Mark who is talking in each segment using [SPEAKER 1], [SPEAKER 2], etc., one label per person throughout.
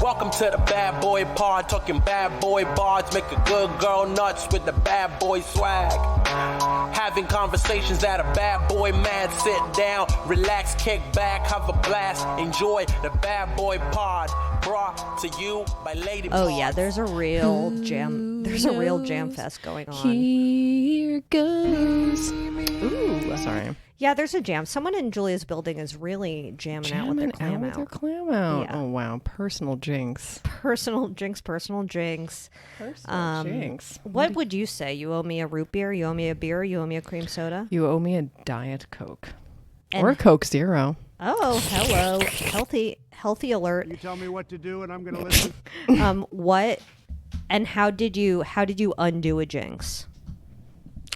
[SPEAKER 1] Welcome to the bad boy pod, talking bad boy bards, make a good girl nuts with the bad boy swag. Having conversations that a bad boy man, sit down, relax, kick back, have a blast, enjoy the bad boy pod, brought to you by Lady
[SPEAKER 2] Oh
[SPEAKER 1] Pod.
[SPEAKER 2] yeah, there's a real jam fest going on.
[SPEAKER 3] Here goes.
[SPEAKER 2] Ooh,
[SPEAKER 3] Sorry.
[SPEAKER 2] Yeah, there's a jam. Someone in Julia's building is really jamming out with their clam out.
[SPEAKER 3] Their clam out.
[SPEAKER 2] Yeah.
[SPEAKER 3] Oh wow, personal jinx.
[SPEAKER 2] Personal jinx.
[SPEAKER 3] Personal jinx.
[SPEAKER 2] What would you say? You owe me a root beer? You owe me a beer? You owe me a cream soda?
[SPEAKER 3] You owe me a Diet Coke.
[SPEAKER 2] And-
[SPEAKER 3] or a Coke Zero.
[SPEAKER 2] Oh, hello. Healthy alert.
[SPEAKER 4] You tell me what to do and I'm going to listen.
[SPEAKER 2] What and how did you undo a jinx?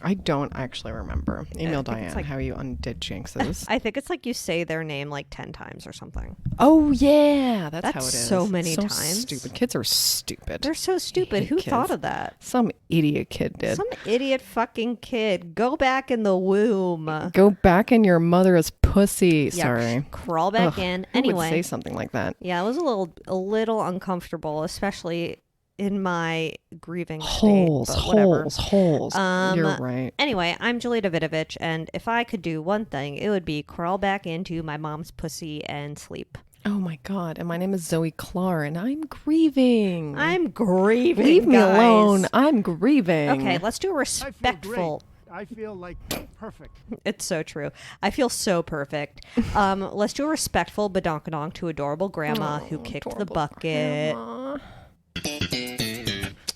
[SPEAKER 3] I don't actually remember. Email
[SPEAKER 2] I think it's
[SPEAKER 3] Diane
[SPEAKER 2] like-
[SPEAKER 3] how you undid jinxes.
[SPEAKER 2] I think it's like you say their name like 10 times or something.
[SPEAKER 3] Oh yeah, that's how it
[SPEAKER 2] That's
[SPEAKER 3] is.
[SPEAKER 2] so many
[SPEAKER 3] so
[SPEAKER 2] times.
[SPEAKER 3] Stupid. Kids are stupid.
[SPEAKER 2] They're so stupid.
[SPEAKER 3] hate
[SPEAKER 2] Who
[SPEAKER 3] kids.
[SPEAKER 2] thought of that?
[SPEAKER 3] Some idiot kid did.
[SPEAKER 2] Some idiot fucking kid. Go back in the womb.
[SPEAKER 3] Go back in your mother's pussy.
[SPEAKER 2] Yeah,
[SPEAKER 3] Sorry.
[SPEAKER 2] Crawl back
[SPEAKER 3] Ugh,
[SPEAKER 2] in.
[SPEAKER 3] Who would
[SPEAKER 2] Anyway.
[SPEAKER 3] say something like that?
[SPEAKER 2] Yeah, it was a little uncomfortable, especially in my grieving
[SPEAKER 3] Holes.
[SPEAKER 2] state. But whatever.
[SPEAKER 3] You're right.
[SPEAKER 2] Anyway, I'm Julia Davidovich, and if I could do one thing, it would be crawl back into my mom's pussy and sleep.
[SPEAKER 3] Oh my God. And my name is Zoe Clar, and I'm grieving.
[SPEAKER 2] I'm grieving.
[SPEAKER 3] Leave me
[SPEAKER 2] guys.
[SPEAKER 3] alone. I'm grieving.
[SPEAKER 2] Okay, let's do a
[SPEAKER 4] I feel
[SPEAKER 2] respectful.
[SPEAKER 4] great. I feel like perfect.
[SPEAKER 2] It's so true. I feel so perfect. Let's do a respectful badonkadonk to adorable grandma who kicked the
[SPEAKER 3] adorable
[SPEAKER 2] bucket.
[SPEAKER 3] Grandma.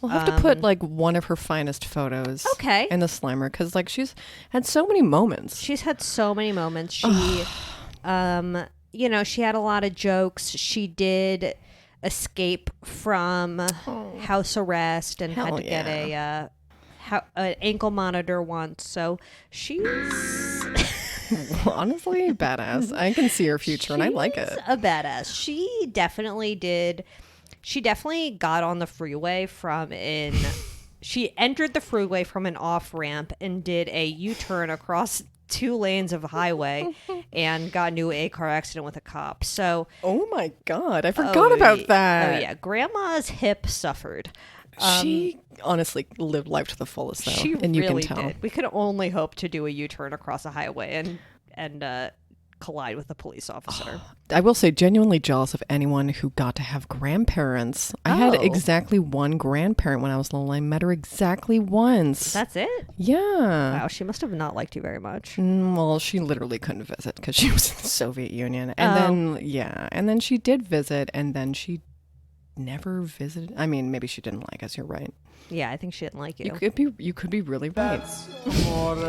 [SPEAKER 3] We'll have to put like one of her finest photos
[SPEAKER 2] Okay.
[SPEAKER 3] in the Slimer because like she's had so many moments.
[SPEAKER 2] She's had so many moments. She, she had a lot of jokes. She did escape from house arrest and had
[SPEAKER 3] Hell
[SPEAKER 2] to get an ankle monitor once. So she's
[SPEAKER 3] Honestly, badass. I can see her future and I like it.
[SPEAKER 2] she's a badass. She definitely did. She definitely got on the freeway she entered the freeway from an off ramp and did a U-turn across 2 lanes of highway and got into a car accident with a cop. So,
[SPEAKER 3] Oh my God. I forgot about that.
[SPEAKER 2] Oh yeah, grandma's hip suffered.
[SPEAKER 3] She honestly lived life to the fullest though.
[SPEAKER 2] She
[SPEAKER 3] and you
[SPEAKER 2] really
[SPEAKER 3] can tell.
[SPEAKER 2] did. We could only hope to do a U-turn across a highway and collide with a police officer.
[SPEAKER 3] I will say genuinely jealous of anyone who got to have grandparents. I had
[SPEAKER 2] Oh.
[SPEAKER 3] exactly one grandparent when I was little. I met her exactly once.
[SPEAKER 2] That's it?
[SPEAKER 3] Yeah.
[SPEAKER 2] Wow, she must have not liked you very much.
[SPEAKER 3] Well, she literally couldn't visit because she was in the Soviet Union. And then she did visit and then she never visited. I mean, maybe she didn't like us. You're right.
[SPEAKER 2] Yeah, I think she didn't like you.
[SPEAKER 3] You could be really right.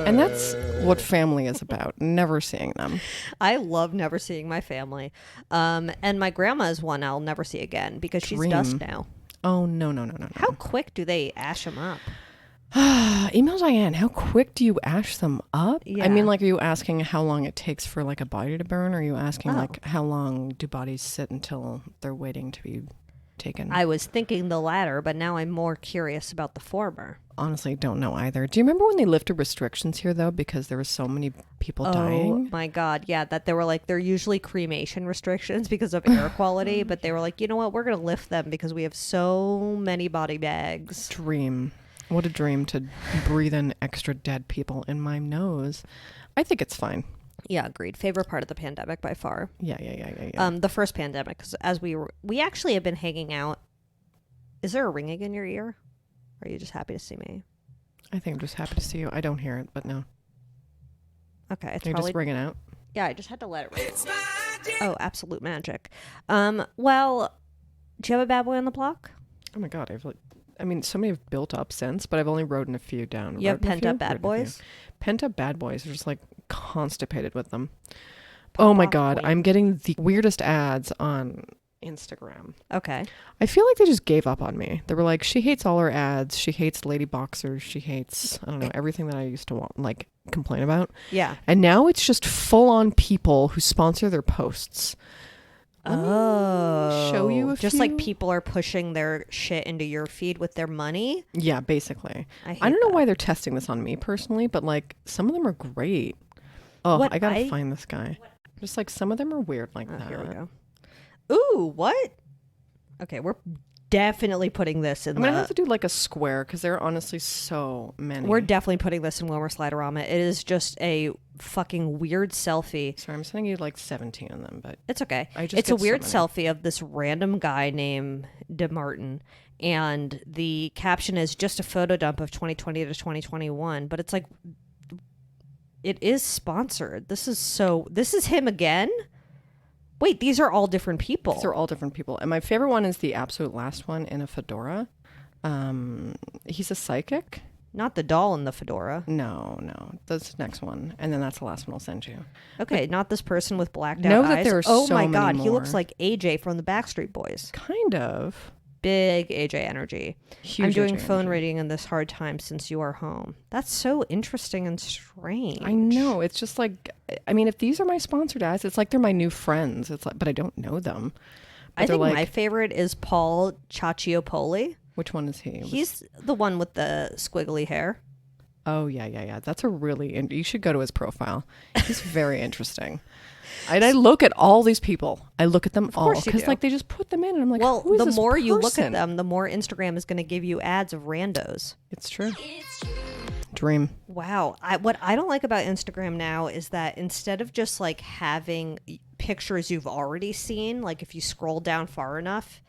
[SPEAKER 3] And that's what family is about. Never seeing them.
[SPEAKER 2] I love never seeing my family. And my grandma is one I'll never see again because she's
[SPEAKER 3] Dream.
[SPEAKER 2] dust now.
[SPEAKER 3] Oh, no.
[SPEAKER 2] How quick do they ash them up?
[SPEAKER 3] Email Diane, how quick do you ash them up?
[SPEAKER 2] Yeah.
[SPEAKER 3] I mean, like, are you asking how long it takes for like a body to burn? Or are you asking like how long do bodies sit until they're waiting to be taken?
[SPEAKER 2] I was thinking the latter, but now I'm more curious about the former.
[SPEAKER 3] Honestly don't know either. Do you remember when they lifted restrictions here though because there were so many people dying?
[SPEAKER 2] Oh my God, yeah, that they were like, they're usually cremation restrictions because of air quality, but they were like, you know what, we're going to lift them because we have so many body bags.
[SPEAKER 3] Dream. What a dream to breathe in extra dead people in my nose. I think it's fine.
[SPEAKER 2] Yeah, agreed. Favorite part of the pandemic by far.
[SPEAKER 3] Yeah.
[SPEAKER 2] The first pandemic, because as we actually have been hanging out. Is there a ringing in your ear? Or are you just happy to see me?
[SPEAKER 3] I think I'm just happy to see you. I don't hear it, but no.
[SPEAKER 2] Okay, it's
[SPEAKER 3] You're
[SPEAKER 2] probably
[SPEAKER 3] just ringing out.
[SPEAKER 2] Yeah, I just had to let it ring. Oh, absolute magic. Well, do you have a bad boy on the block?
[SPEAKER 3] Oh my God, so many have built up since, but I've only written a few down.
[SPEAKER 2] You have pent up bad boys?
[SPEAKER 3] Pent up bad boys are just like constipated with them. Oh my God, I'm getting the weirdest ads on Instagram.
[SPEAKER 2] Okay.
[SPEAKER 3] I feel like they just gave up on me. They were like, she hates all her ads. She hates lady boxers. She hates, I don't know, everything that I used to complain about.
[SPEAKER 2] Yeah.
[SPEAKER 3] And now it's just full on people who sponsor their posts.
[SPEAKER 2] Oh.
[SPEAKER 3] Show you a
[SPEAKER 2] just
[SPEAKER 3] few?
[SPEAKER 2] like people are pushing their shit into your feed with their money.
[SPEAKER 3] Yeah, basically.
[SPEAKER 2] I hate
[SPEAKER 3] don't know
[SPEAKER 2] that.
[SPEAKER 3] why they're testing this on me personally, but like some of them are great. Oh,
[SPEAKER 2] What
[SPEAKER 3] I gotta find this guy. Just like some of them are weird like that.
[SPEAKER 2] Here we go. Ooh, what? Okay, we're definitely putting this in
[SPEAKER 3] I'm going to have to do like a square because there are honestly so many.
[SPEAKER 2] We're definitely putting this in Wilmer Sliderama. It is just a fucking weird selfie.
[SPEAKER 3] Sorry, I'm sending you like 17 of them, but
[SPEAKER 2] It's okay.
[SPEAKER 3] I just
[SPEAKER 2] It's a
[SPEAKER 3] get so
[SPEAKER 2] weird
[SPEAKER 3] many.
[SPEAKER 2] selfie of this random guy named DeMartin. And the caption is just a photo dump of 2020 to 2021. But it's like, it is sponsored. This is him again? Wait, these are all different people.
[SPEAKER 3] These are all different people. And my favorite one is the absolute last one in a fedora. He's a psychic.
[SPEAKER 2] Not the doll in the fedora.
[SPEAKER 3] No. That's the next one. And then that's the last one I'll send you.
[SPEAKER 2] Okay, not this person with blacked out
[SPEAKER 3] Know
[SPEAKER 2] eyes.
[SPEAKER 3] that there are
[SPEAKER 2] oh
[SPEAKER 3] so
[SPEAKER 2] my
[SPEAKER 3] many
[SPEAKER 2] god, he looks
[SPEAKER 3] more.
[SPEAKER 2] like AJ from the Backstreet Boys.
[SPEAKER 3] Kind of.
[SPEAKER 2] Big AJ energy.
[SPEAKER 3] Huge
[SPEAKER 2] I'm doing
[SPEAKER 3] AJ
[SPEAKER 2] phone
[SPEAKER 3] energy.
[SPEAKER 2] reading in this hard time since you are home. That's so interesting and strange.
[SPEAKER 3] I know. It's just like, I mean, if these are my sponsored ads, it's like they're my new friends. It's like, but I don't know them. But
[SPEAKER 2] I
[SPEAKER 3] they're
[SPEAKER 2] think
[SPEAKER 3] like,
[SPEAKER 2] my favorite is Paul Ciacciopoli.
[SPEAKER 3] which one is he?
[SPEAKER 2] He's the one with the squiggly hair.
[SPEAKER 3] Oh, yeah. That's a really, you should go to his profile. He's very interesting. And I look at all these people. I look at them all
[SPEAKER 2] course you
[SPEAKER 3] because
[SPEAKER 2] do.
[SPEAKER 3] like they just put them in and I'm like,
[SPEAKER 2] Well,
[SPEAKER 3] who is
[SPEAKER 2] the
[SPEAKER 3] this
[SPEAKER 2] more you look at
[SPEAKER 3] person?
[SPEAKER 2] them, the more Instagram is going to give you ads of randos.
[SPEAKER 3] It's true. Dream.
[SPEAKER 2] Wow. What I don't like about Instagram now is that instead of just like having pictures you've already seen, like if you scroll down far enough,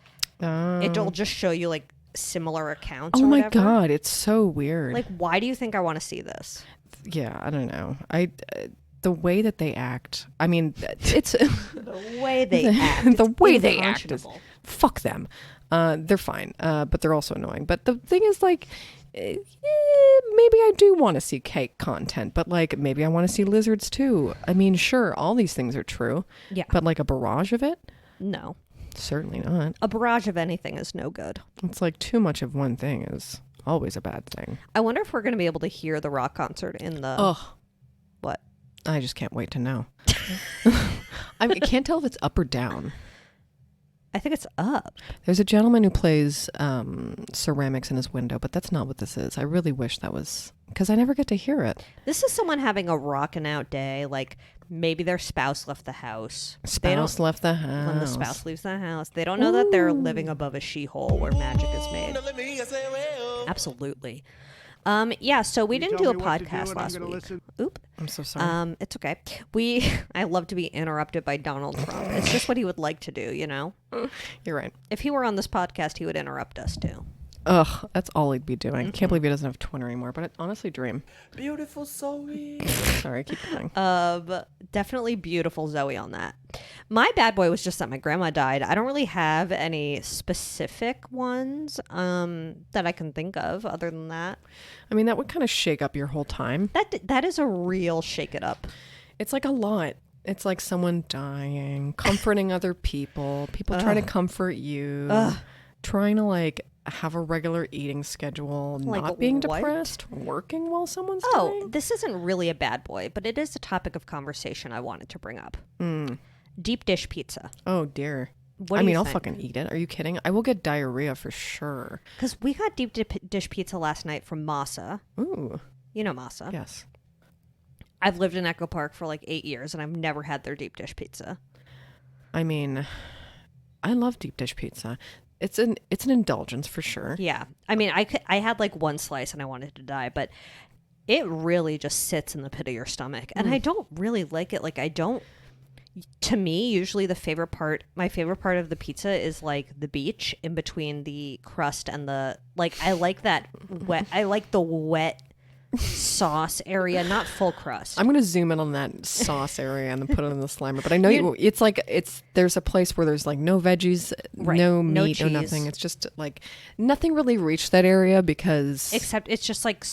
[SPEAKER 2] it'll just show you like similar accounts.
[SPEAKER 3] Oh
[SPEAKER 2] or
[SPEAKER 3] my
[SPEAKER 2] whatever.
[SPEAKER 3] God, it's so weird.
[SPEAKER 2] Like, why do you think I want to see this?
[SPEAKER 3] Yeah, I don't know. The way that they act. I mean, it's
[SPEAKER 2] The way they act.
[SPEAKER 3] the
[SPEAKER 2] it's
[SPEAKER 3] way they act is
[SPEAKER 2] unconscionable.
[SPEAKER 3] fuck them. They're fine, but they're also annoying. But the thing is, like, maybe I do want to see cake content, but like maybe I want to see lizards too. I mean, sure, all these things are true.
[SPEAKER 2] Yeah.
[SPEAKER 3] But like a barrage of it,
[SPEAKER 2] No.
[SPEAKER 3] certainly not.
[SPEAKER 2] A barrage of anything is no good.
[SPEAKER 3] It's like too much of one thing is always a bad thing.
[SPEAKER 2] I wonder if we're going to be able to hear the rock concert in the...
[SPEAKER 3] Oh,
[SPEAKER 2] What?
[SPEAKER 3] I just can't wait to know. I can't tell if it's up or down.
[SPEAKER 2] I think it's up.
[SPEAKER 3] There's a gentleman who plays ceramics in his window, but that's not what this is. I really wish that was, because I never get to hear it.
[SPEAKER 2] This is someone having a rockin' out day. Like, maybe their spouse left the house. They don't-
[SPEAKER 3] Spouse left the house.
[SPEAKER 2] When the spouse leaves the house. They don't know that they're living above a she-hole where magic is made. Absolutely. Yeah, so we didn't do
[SPEAKER 4] tell
[SPEAKER 2] a
[SPEAKER 4] me what to do
[SPEAKER 2] podcast
[SPEAKER 4] and I'm
[SPEAKER 2] last
[SPEAKER 4] gonna
[SPEAKER 2] week.
[SPEAKER 4] listen.
[SPEAKER 2] Oop.
[SPEAKER 3] I'm so sorry.
[SPEAKER 2] It's okay. I love to be interrupted by Donald Trump. It's just what he would like to do, you know?
[SPEAKER 3] You're right.
[SPEAKER 2] If he were on this podcast, he would interrupt us too.
[SPEAKER 3] Ugh, that's all he'd be doing. Can't believe he doesn't have Twitter anymore, but I honestly dream.
[SPEAKER 1] Beautiful Zoe.
[SPEAKER 3] Sorry, keep going.
[SPEAKER 2] Definitely beautiful Zoe on that. My bad boy was just that my grandma died. I don't really have any specific ones that I can think of other than that.
[SPEAKER 3] I mean, that would kind of shake up your whole time.
[SPEAKER 2] That is a real shake it up.
[SPEAKER 3] It's like a lot. It's like someone dying, comforting other people, people trying to comfort you, trying to like have a regular eating schedule,
[SPEAKER 2] Like
[SPEAKER 3] not being
[SPEAKER 2] what?
[SPEAKER 3] depressed, working while someone's
[SPEAKER 2] Oh,
[SPEAKER 3] dying.
[SPEAKER 2] this isn't really a bad boy, but it is a topic of conversation I wanted to bring up. Deep dish pizza.
[SPEAKER 3] Oh dear.
[SPEAKER 2] What
[SPEAKER 3] I
[SPEAKER 2] do
[SPEAKER 3] mean,
[SPEAKER 2] you
[SPEAKER 3] I'll
[SPEAKER 2] think?
[SPEAKER 3] fucking eat it. Are you kidding? I will get diarrhea for sure.
[SPEAKER 2] Because we got deep dish pizza last night from Masa.
[SPEAKER 3] Ooh,
[SPEAKER 2] You know Masa.
[SPEAKER 3] yes.
[SPEAKER 2] I've lived in Echo Park for like 8 years, and I've never had their deep dish pizza.
[SPEAKER 3] I mean, I love deep dish pizza. It's an indulgence for sure.
[SPEAKER 2] Yeah. I mean, I had like one slice and I wanted to die, but it really just sits in the pit of your stomach. And I don't really like it. Like, to me, usually my favorite part of the pizza is like the beach in between the crust and I like that wet, I like the wet sauce area, not full crust.
[SPEAKER 3] I'm gonna zoom in on that sauce area and then put it in the slimer. But I know it's like there's a place where there's like no veggies,
[SPEAKER 2] Right.
[SPEAKER 3] no
[SPEAKER 2] No
[SPEAKER 3] meat, no
[SPEAKER 2] cheese.
[SPEAKER 3] nothing. It's just like nothing really reached that area because
[SPEAKER 2] Except it's just like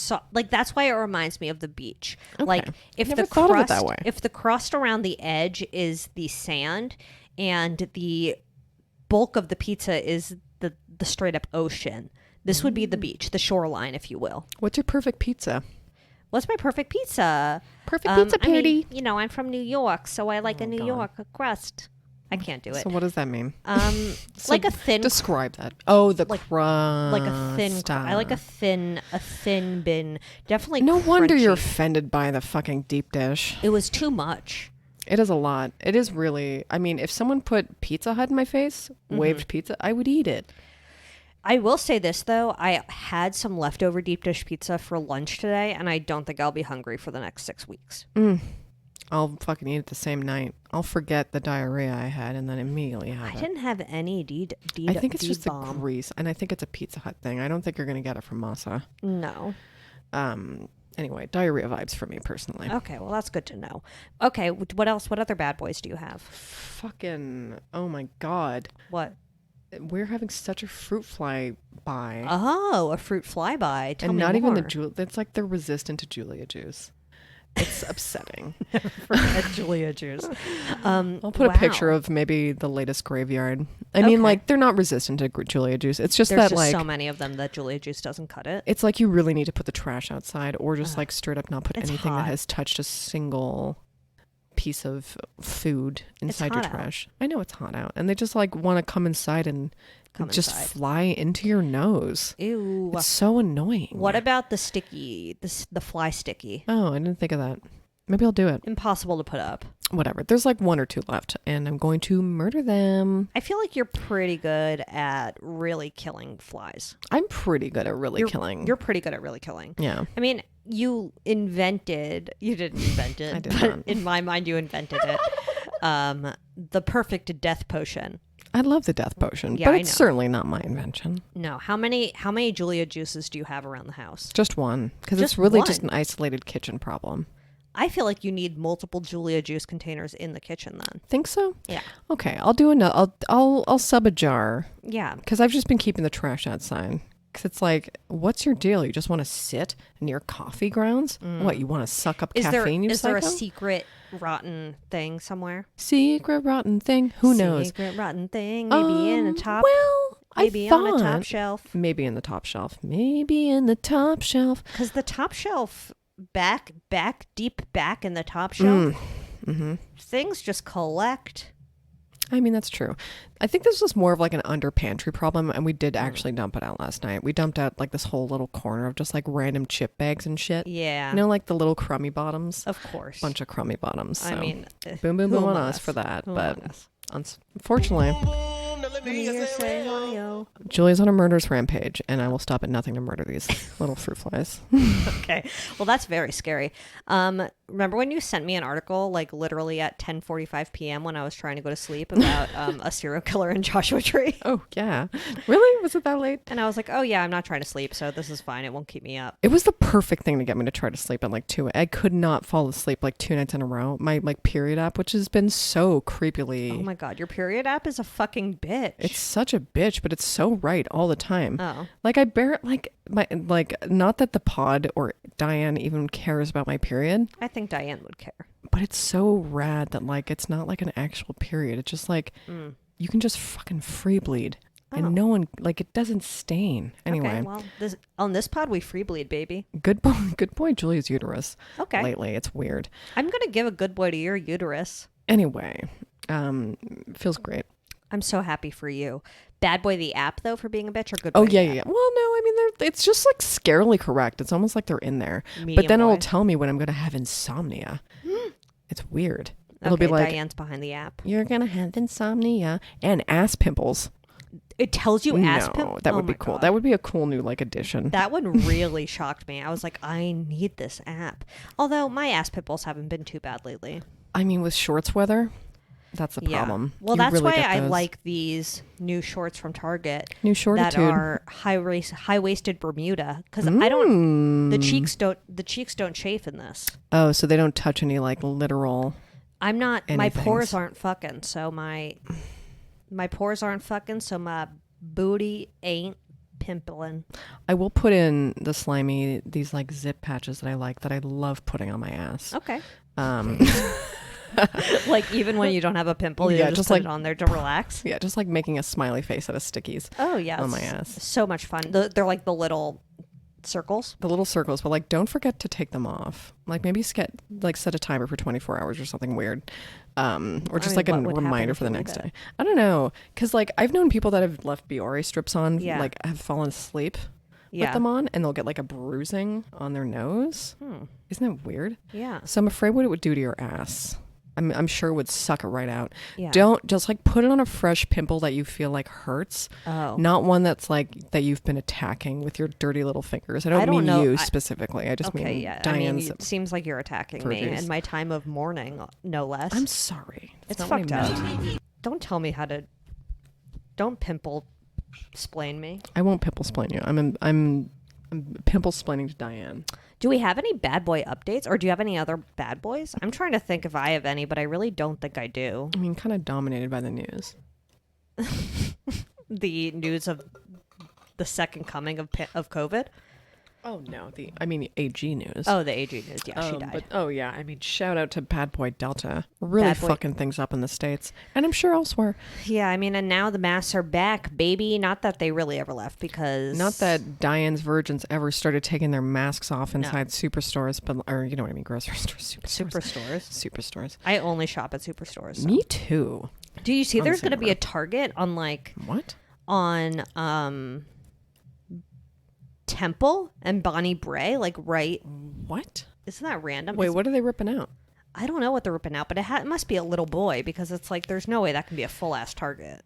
[SPEAKER 2] that's why it reminds me of the beach. Like if
[SPEAKER 3] Never
[SPEAKER 2] the
[SPEAKER 3] thought of it
[SPEAKER 2] crust,
[SPEAKER 3] that way.
[SPEAKER 2] if the crust around the edge is the sand and the bulk of the pizza is the straight up ocean, this would be the beach, the shoreline, if you will.
[SPEAKER 3] what's your perfect pizza?
[SPEAKER 2] What's my perfect pizza?
[SPEAKER 3] Perfect pizza
[SPEAKER 2] I mean,
[SPEAKER 3] party.
[SPEAKER 2] you know, I'm from New York, so I like a New
[SPEAKER 3] God.
[SPEAKER 2] York crust. I can't do it.
[SPEAKER 3] So what does that mean?
[SPEAKER 2] Like a thin
[SPEAKER 3] Describe that. Oh, the
[SPEAKER 2] like-
[SPEAKER 3] crust.
[SPEAKER 2] like a thin I like a thin bin. Definitely
[SPEAKER 3] No wonder you're
[SPEAKER 2] crunchy.
[SPEAKER 3] offended by the fucking deep dish.
[SPEAKER 2] It was too much.
[SPEAKER 3] It is a lot. It is really, I mean, if someone put Pizza Hut in my face, waved pizza, I would eat it.
[SPEAKER 2] I will say this, though. I had some leftover deep dish pizza for lunch today, and I don't think I'll be hungry for the next 6 weeks.
[SPEAKER 3] I'll fucking eat it the same night. I'll forget the diarrhea I had and then immediately have it.
[SPEAKER 2] I didn't have any
[SPEAKER 3] I think it's just the
[SPEAKER 2] bomb.
[SPEAKER 3] grease, and I think it's a Pizza Hut thing. I don't think you're going to get it from Masa.
[SPEAKER 2] No.
[SPEAKER 3] Anyway, diarrhea vibes for me personally.
[SPEAKER 2] Okay, well, that's good to know. Okay, what else? What other bad boys do you have?
[SPEAKER 3] Fucking, oh my God.
[SPEAKER 2] What?
[SPEAKER 3] We're having such a fruit fly by.
[SPEAKER 2] Oh, a fruit flyby. Tell
[SPEAKER 3] and
[SPEAKER 2] me
[SPEAKER 3] not even the
[SPEAKER 2] more.
[SPEAKER 3] Julia. It's like they're resistant to Julia juice. It's upsetting.
[SPEAKER 2] Forget Julia juice.
[SPEAKER 3] I'll put a picture of maybe the latest graveyard. I mean, like, they're not resistant to Julia juice. It's just
[SPEAKER 2] There's
[SPEAKER 3] that,
[SPEAKER 2] just
[SPEAKER 3] like,
[SPEAKER 2] so many of them that Julia juice doesn't cut it.
[SPEAKER 3] it's like you really need to put the trash outside or just like straight up not put
[SPEAKER 2] It's
[SPEAKER 3] anything
[SPEAKER 2] hot.
[SPEAKER 3] that has touched a single piece of food inside your
[SPEAKER 2] hot out.
[SPEAKER 3] trash. I know it's hot out. And they just like want to come inside and just
[SPEAKER 2] inside.
[SPEAKER 3] fly into your nose.
[SPEAKER 2] Ew.
[SPEAKER 3] It's so annoying.
[SPEAKER 2] What about the sticky, the fly sticky?
[SPEAKER 3] Oh, I didn't think of that. Maybe I'll do it.
[SPEAKER 2] Impossible to put up.
[SPEAKER 3] Whatever. There's like 1 or 2 left, and I'm going to murder them.
[SPEAKER 2] I feel like you're pretty good at really killing flies.
[SPEAKER 3] I'm pretty good at really killing.
[SPEAKER 2] You're pretty good at really killing.
[SPEAKER 3] Yeah.
[SPEAKER 2] I mean, you didn't invent it.
[SPEAKER 3] I did
[SPEAKER 2] but
[SPEAKER 3] not.
[SPEAKER 2] in my mind, you invented it. The perfect death potion.
[SPEAKER 3] I love the death potion,
[SPEAKER 2] Yeah,
[SPEAKER 3] but
[SPEAKER 2] I
[SPEAKER 3] it's
[SPEAKER 2] know.
[SPEAKER 3] certainly not my invention.
[SPEAKER 2] No, how many Julia juices do you have around the house?
[SPEAKER 3] Just one, because it's
[SPEAKER 2] Just
[SPEAKER 3] really
[SPEAKER 2] one?
[SPEAKER 3] just an isolated kitchen problem.
[SPEAKER 2] I feel like you need multiple Julia juice containers in the kitchen then.
[SPEAKER 3] Think so?
[SPEAKER 2] Yeah.
[SPEAKER 3] Okay, I'll do another. I'll sub a jar
[SPEAKER 2] Yeah.
[SPEAKER 3] because I've just been keeping the trash outside. Because it's like, what's your deal? You just want to sit near coffee grounds? What, you want to suck up
[SPEAKER 2] Is
[SPEAKER 3] caffeine? You
[SPEAKER 2] there a
[SPEAKER 3] psycho?
[SPEAKER 2] secret rotten thing somewhere?
[SPEAKER 3] Secret rotten thing? Who knows?
[SPEAKER 2] Secret rotten thing, maybe in a top.
[SPEAKER 3] Well,
[SPEAKER 2] maybe
[SPEAKER 3] I
[SPEAKER 2] on a top
[SPEAKER 3] thought-
[SPEAKER 2] shelf.
[SPEAKER 3] Maybe in the top shelf. Maybe in the top shelf.
[SPEAKER 2] Because the top shelf, deep back in the top shelf, things just collect.
[SPEAKER 3] I mean, that's true. I think this was more of like an under pantry problem, and we did actually dump it out last night. We dumped out like this whole little corner of just like random chip bags and shit.
[SPEAKER 2] Yeah.
[SPEAKER 3] You know, like the little crummy bottoms.
[SPEAKER 2] Of course.
[SPEAKER 3] Bunch of crummy bottoms.
[SPEAKER 2] I
[SPEAKER 3] So.
[SPEAKER 2] mean,
[SPEAKER 3] boom, boom,
[SPEAKER 2] who
[SPEAKER 3] boom on
[SPEAKER 2] among
[SPEAKER 3] us for that.
[SPEAKER 2] Who
[SPEAKER 3] But
[SPEAKER 2] among us?
[SPEAKER 3] unfortunately,
[SPEAKER 2] Let me hear say hi-yo.
[SPEAKER 3] Julie's on a murderous rampage, and I will stop at nothing to murder these little fruit flies.
[SPEAKER 2] Okay. Well, that's very scary. Remember when you sent me an article, like literally at 10:45 p.m. when I was trying to go to sleep about a serial killer in Joshua Tree?
[SPEAKER 3] Oh, yeah. Really? Was it that late?
[SPEAKER 2] And I was like, oh yeah, I'm not trying to sleep, so this is fine. It won't keep me up.
[SPEAKER 3] It was the perfect thing to get me to try to sleep at like 2. I could not fall asleep like 2 nights in a row. My like period app, which has been so creepily.
[SPEAKER 2] Oh my god, your period app is a fucking bitch.
[SPEAKER 3] It's such a bitch, but it's so right all the time.
[SPEAKER 2] Oh.
[SPEAKER 3] Like I bear not that the pod or Diane even cares about my period,
[SPEAKER 2] I think Diane would care.
[SPEAKER 3] but it's so rad that like it's not like an actual period. It's just like you can just fucking free bleed. And no one, like, it doesn't stain. Anyway,
[SPEAKER 2] Okay, well, on this pod, we free bleed, baby.
[SPEAKER 3] good boy, Julia's uterus.
[SPEAKER 2] Okay.
[SPEAKER 3] Lately, it's weird.
[SPEAKER 2] I'm going to give a good boy to your uterus.
[SPEAKER 3] Anyway, feels great.
[SPEAKER 2] I'm so happy for you. Bad boy the app, though, for being a bitch, or good
[SPEAKER 3] Oh,
[SPEAKER 2] boy
[SPEAKER 3] yeah,
[SPEAKER 2] the
[SPEAKER 3] yeah.
[SPEAKER 2] app?
[SPEAKER 3] Well, no, I mean, it's just like scarily correct. It's almost like they're in there.
[SPEAKER 2] Medium
[SPEAKER 3] but then
[SPEAKER 2] boy.
[SPEAKER 3] it'll tell me when I'm going to have insomnia. It's weird. It'll
[SPEAKER 2] Okay,
[SPEAKER 3] be like,
[SPEAKER 2] Diane's behind the app.
[SPEAKER 3] you're going to have insomnia and ass pimples.
[SPEAKER 2] It tells you ass pimp.
[SPEAKER 3] No, that
[SPEAKER 2] Oh
[SPEAKER 3] would be
[SPEAKER 2] my
[SPEAKER 3] cool.
[SPEAKER 2] God.
[SPEAKER 3] That would be a cool new like addition.
[SPEAKER 2] That one really shocked me. I was like, I need this app. Although my ass pimples haven't been too bad lately.
[SPEAKER 3] I mean, with shorts weather, that's the problem.
[SPEAKER 2] Well,
[SPEAKER 3] You
[SPEAKER 2] that's
[SPEAKER 3] really
[SPEAKER 2] why
[SPEAKER 3] get
[SPEAKER 2] I
[SPEAKER 3] those.
[SPEAKER 2] like these new shorts from Target.
[SPEAKER 3] New
[SPEAKER 2] that
[SPEAKER 3] shortitude.
[SPEAKER 2] are high-waisted Bermuda, because I don't. The cheeks don't chafe in this.
[SPEAKER 3] Oh, so they don't touch any like literal.
[SPEAKER 2] I'm not. My
[SPEAKER 3] Anythings.
[SPEAKER 2] pores aren't fucking. So my pores aren't fucking. So my booty ain't pimpling.
[SPEAKER 3] I will put in these like zip patches that I love putting on my ass.
[SPEAKER 2] Okay.
[SPEAKER 3] Um,
[SPEAKER 2] Like even when you don't have a pimple, you
[SPEAKER 3] Yeah,
[SPEAKER 2] just
[SPEAKER 3] just
[SPEAKER 2] put
[SPEAKER 3] like-
[SPEAKER 2] it on there to relax.
[SPEAKER 3] yeah, just like making a smiley face out of stickies.
[SPEAKER 2] Oh yeah,
[SPEAKER 3] on my
[SPEAKER 2] it's
[SPEAKER 3] ass.
[SPEAKER 2] So much fun. They're like the little circles.
[SPEAKER 3] The little circles, but like don't forget to take them off. Like maybe set a timer for 24 hours or something weird. Or just
[SPEAKER 2] mean,
[SPEAKER 3] like a
[SPEAKER 2] what would happen
[SPEAKER 3] reminder
[SPEAKER 2] if
[SPEAKER 3] for the
[SPEAKER 2] you
[SPEAKER 3] next
[SPEAKER 2] leave it?
[SPEAKER 3] day. I don't know. Cause like I've known people that have left Biore strips on,
[SPEAKER 2] Yeah.
[SPEAKER 3] like have fallen asleep
[SPEAKER 2] Yeah.
[SPEAKER 3] with them on, and they'll get like a bruising on their nose. Isn't that weird?
[SPEAKER 2] Yeah.
[SPEAKER 3] So I'm afraid what it would do to your ass. I'm sure would suck it right out.
[SPEAKER 2] Yeah.
[SPEAKER 3] Don't just like put it on a fresh pimple that you feel like hurts.
[SPEAKER 2] Oh.
[SPEAKER 3] Not one that's like that you've been attacking with your dirty little fingers. I don't mean
[SPEAKER 2] know.
[SPEAKER 3] you specifically. I just mean Diane's.
[SPEAKER 2] It seems like you're attacking me
[SPEAKER 3] produce.
[SPEAKER 2] in my time of mourning, no less.
[SPEAKER 3] I'm sorry.
[SPEAKER 2] It's
[SPEAKER 3] not what
[SPEAKER 2] fucked
[SPEAKER 3] I
[SPEAKER 2] up.
[SPEAKER 3] meant.
[SPEAKER 2] Don't tell me how to. Don't pimple splain me.
[SPEAKER 3] I won't pimple splain you. I'm pimple splaining to Diane.
[SPEAKER 2] Do we have any bad boy updates, or do you have any other bad boys? I'm trying to think if I have any, but I really don't think I do.
[SPEAKER 3] I mean, kind of dominated by the news.
[SPEAKER 2] The news of the second coming of COVID.
[SPEAKER 3] Oh no, I mean AG news.
[SPEAKER 2] Oh, the AG news. Yeah, she died.
[SPEAKER 3] But I mean, shout out to Bad Boy Delta, really
[SPEAKER 2] Bad Boy-
[SPEAKER 3] fucking things up in the States, and I'm sure elsewhere.
[SPEAKER 2] Yeah, I mean, and now the masks are back, baby. Not that they really ever left, because
[SPEAKER 3] Not that Diane's virgins ever started taking their masks off inside superstores, or you know what I mean, grocery stores,
[SPEAKER 2] superstores.
[SPEAKER 3] superstores.
[SPEAKER 2] I only shop at superstores. So.
[SPEAKER 3] Me too.
[SPEAKER 2] Do you see? There's
[SPEAKER 3] same
[SPEAKER 2] going to be a
[SPEAKER 3] road.
[SPEAKER 2] Target on
[SPEAKER 3] What?
[SPEAKER 2] Temple and Bonnie Bray, like right.
[SPEAKER 3] What?
[SPEAKER 2] Isn't that random?
[SPEAKER 3] Wait,
[SPEAKER 2] It's-
[SPEAKER 3] what are they ripping out?
[SPEAKER 2] I don't know what they're ripping out, but it must be a little boy, because it's like there's no way that can be a full ass Target,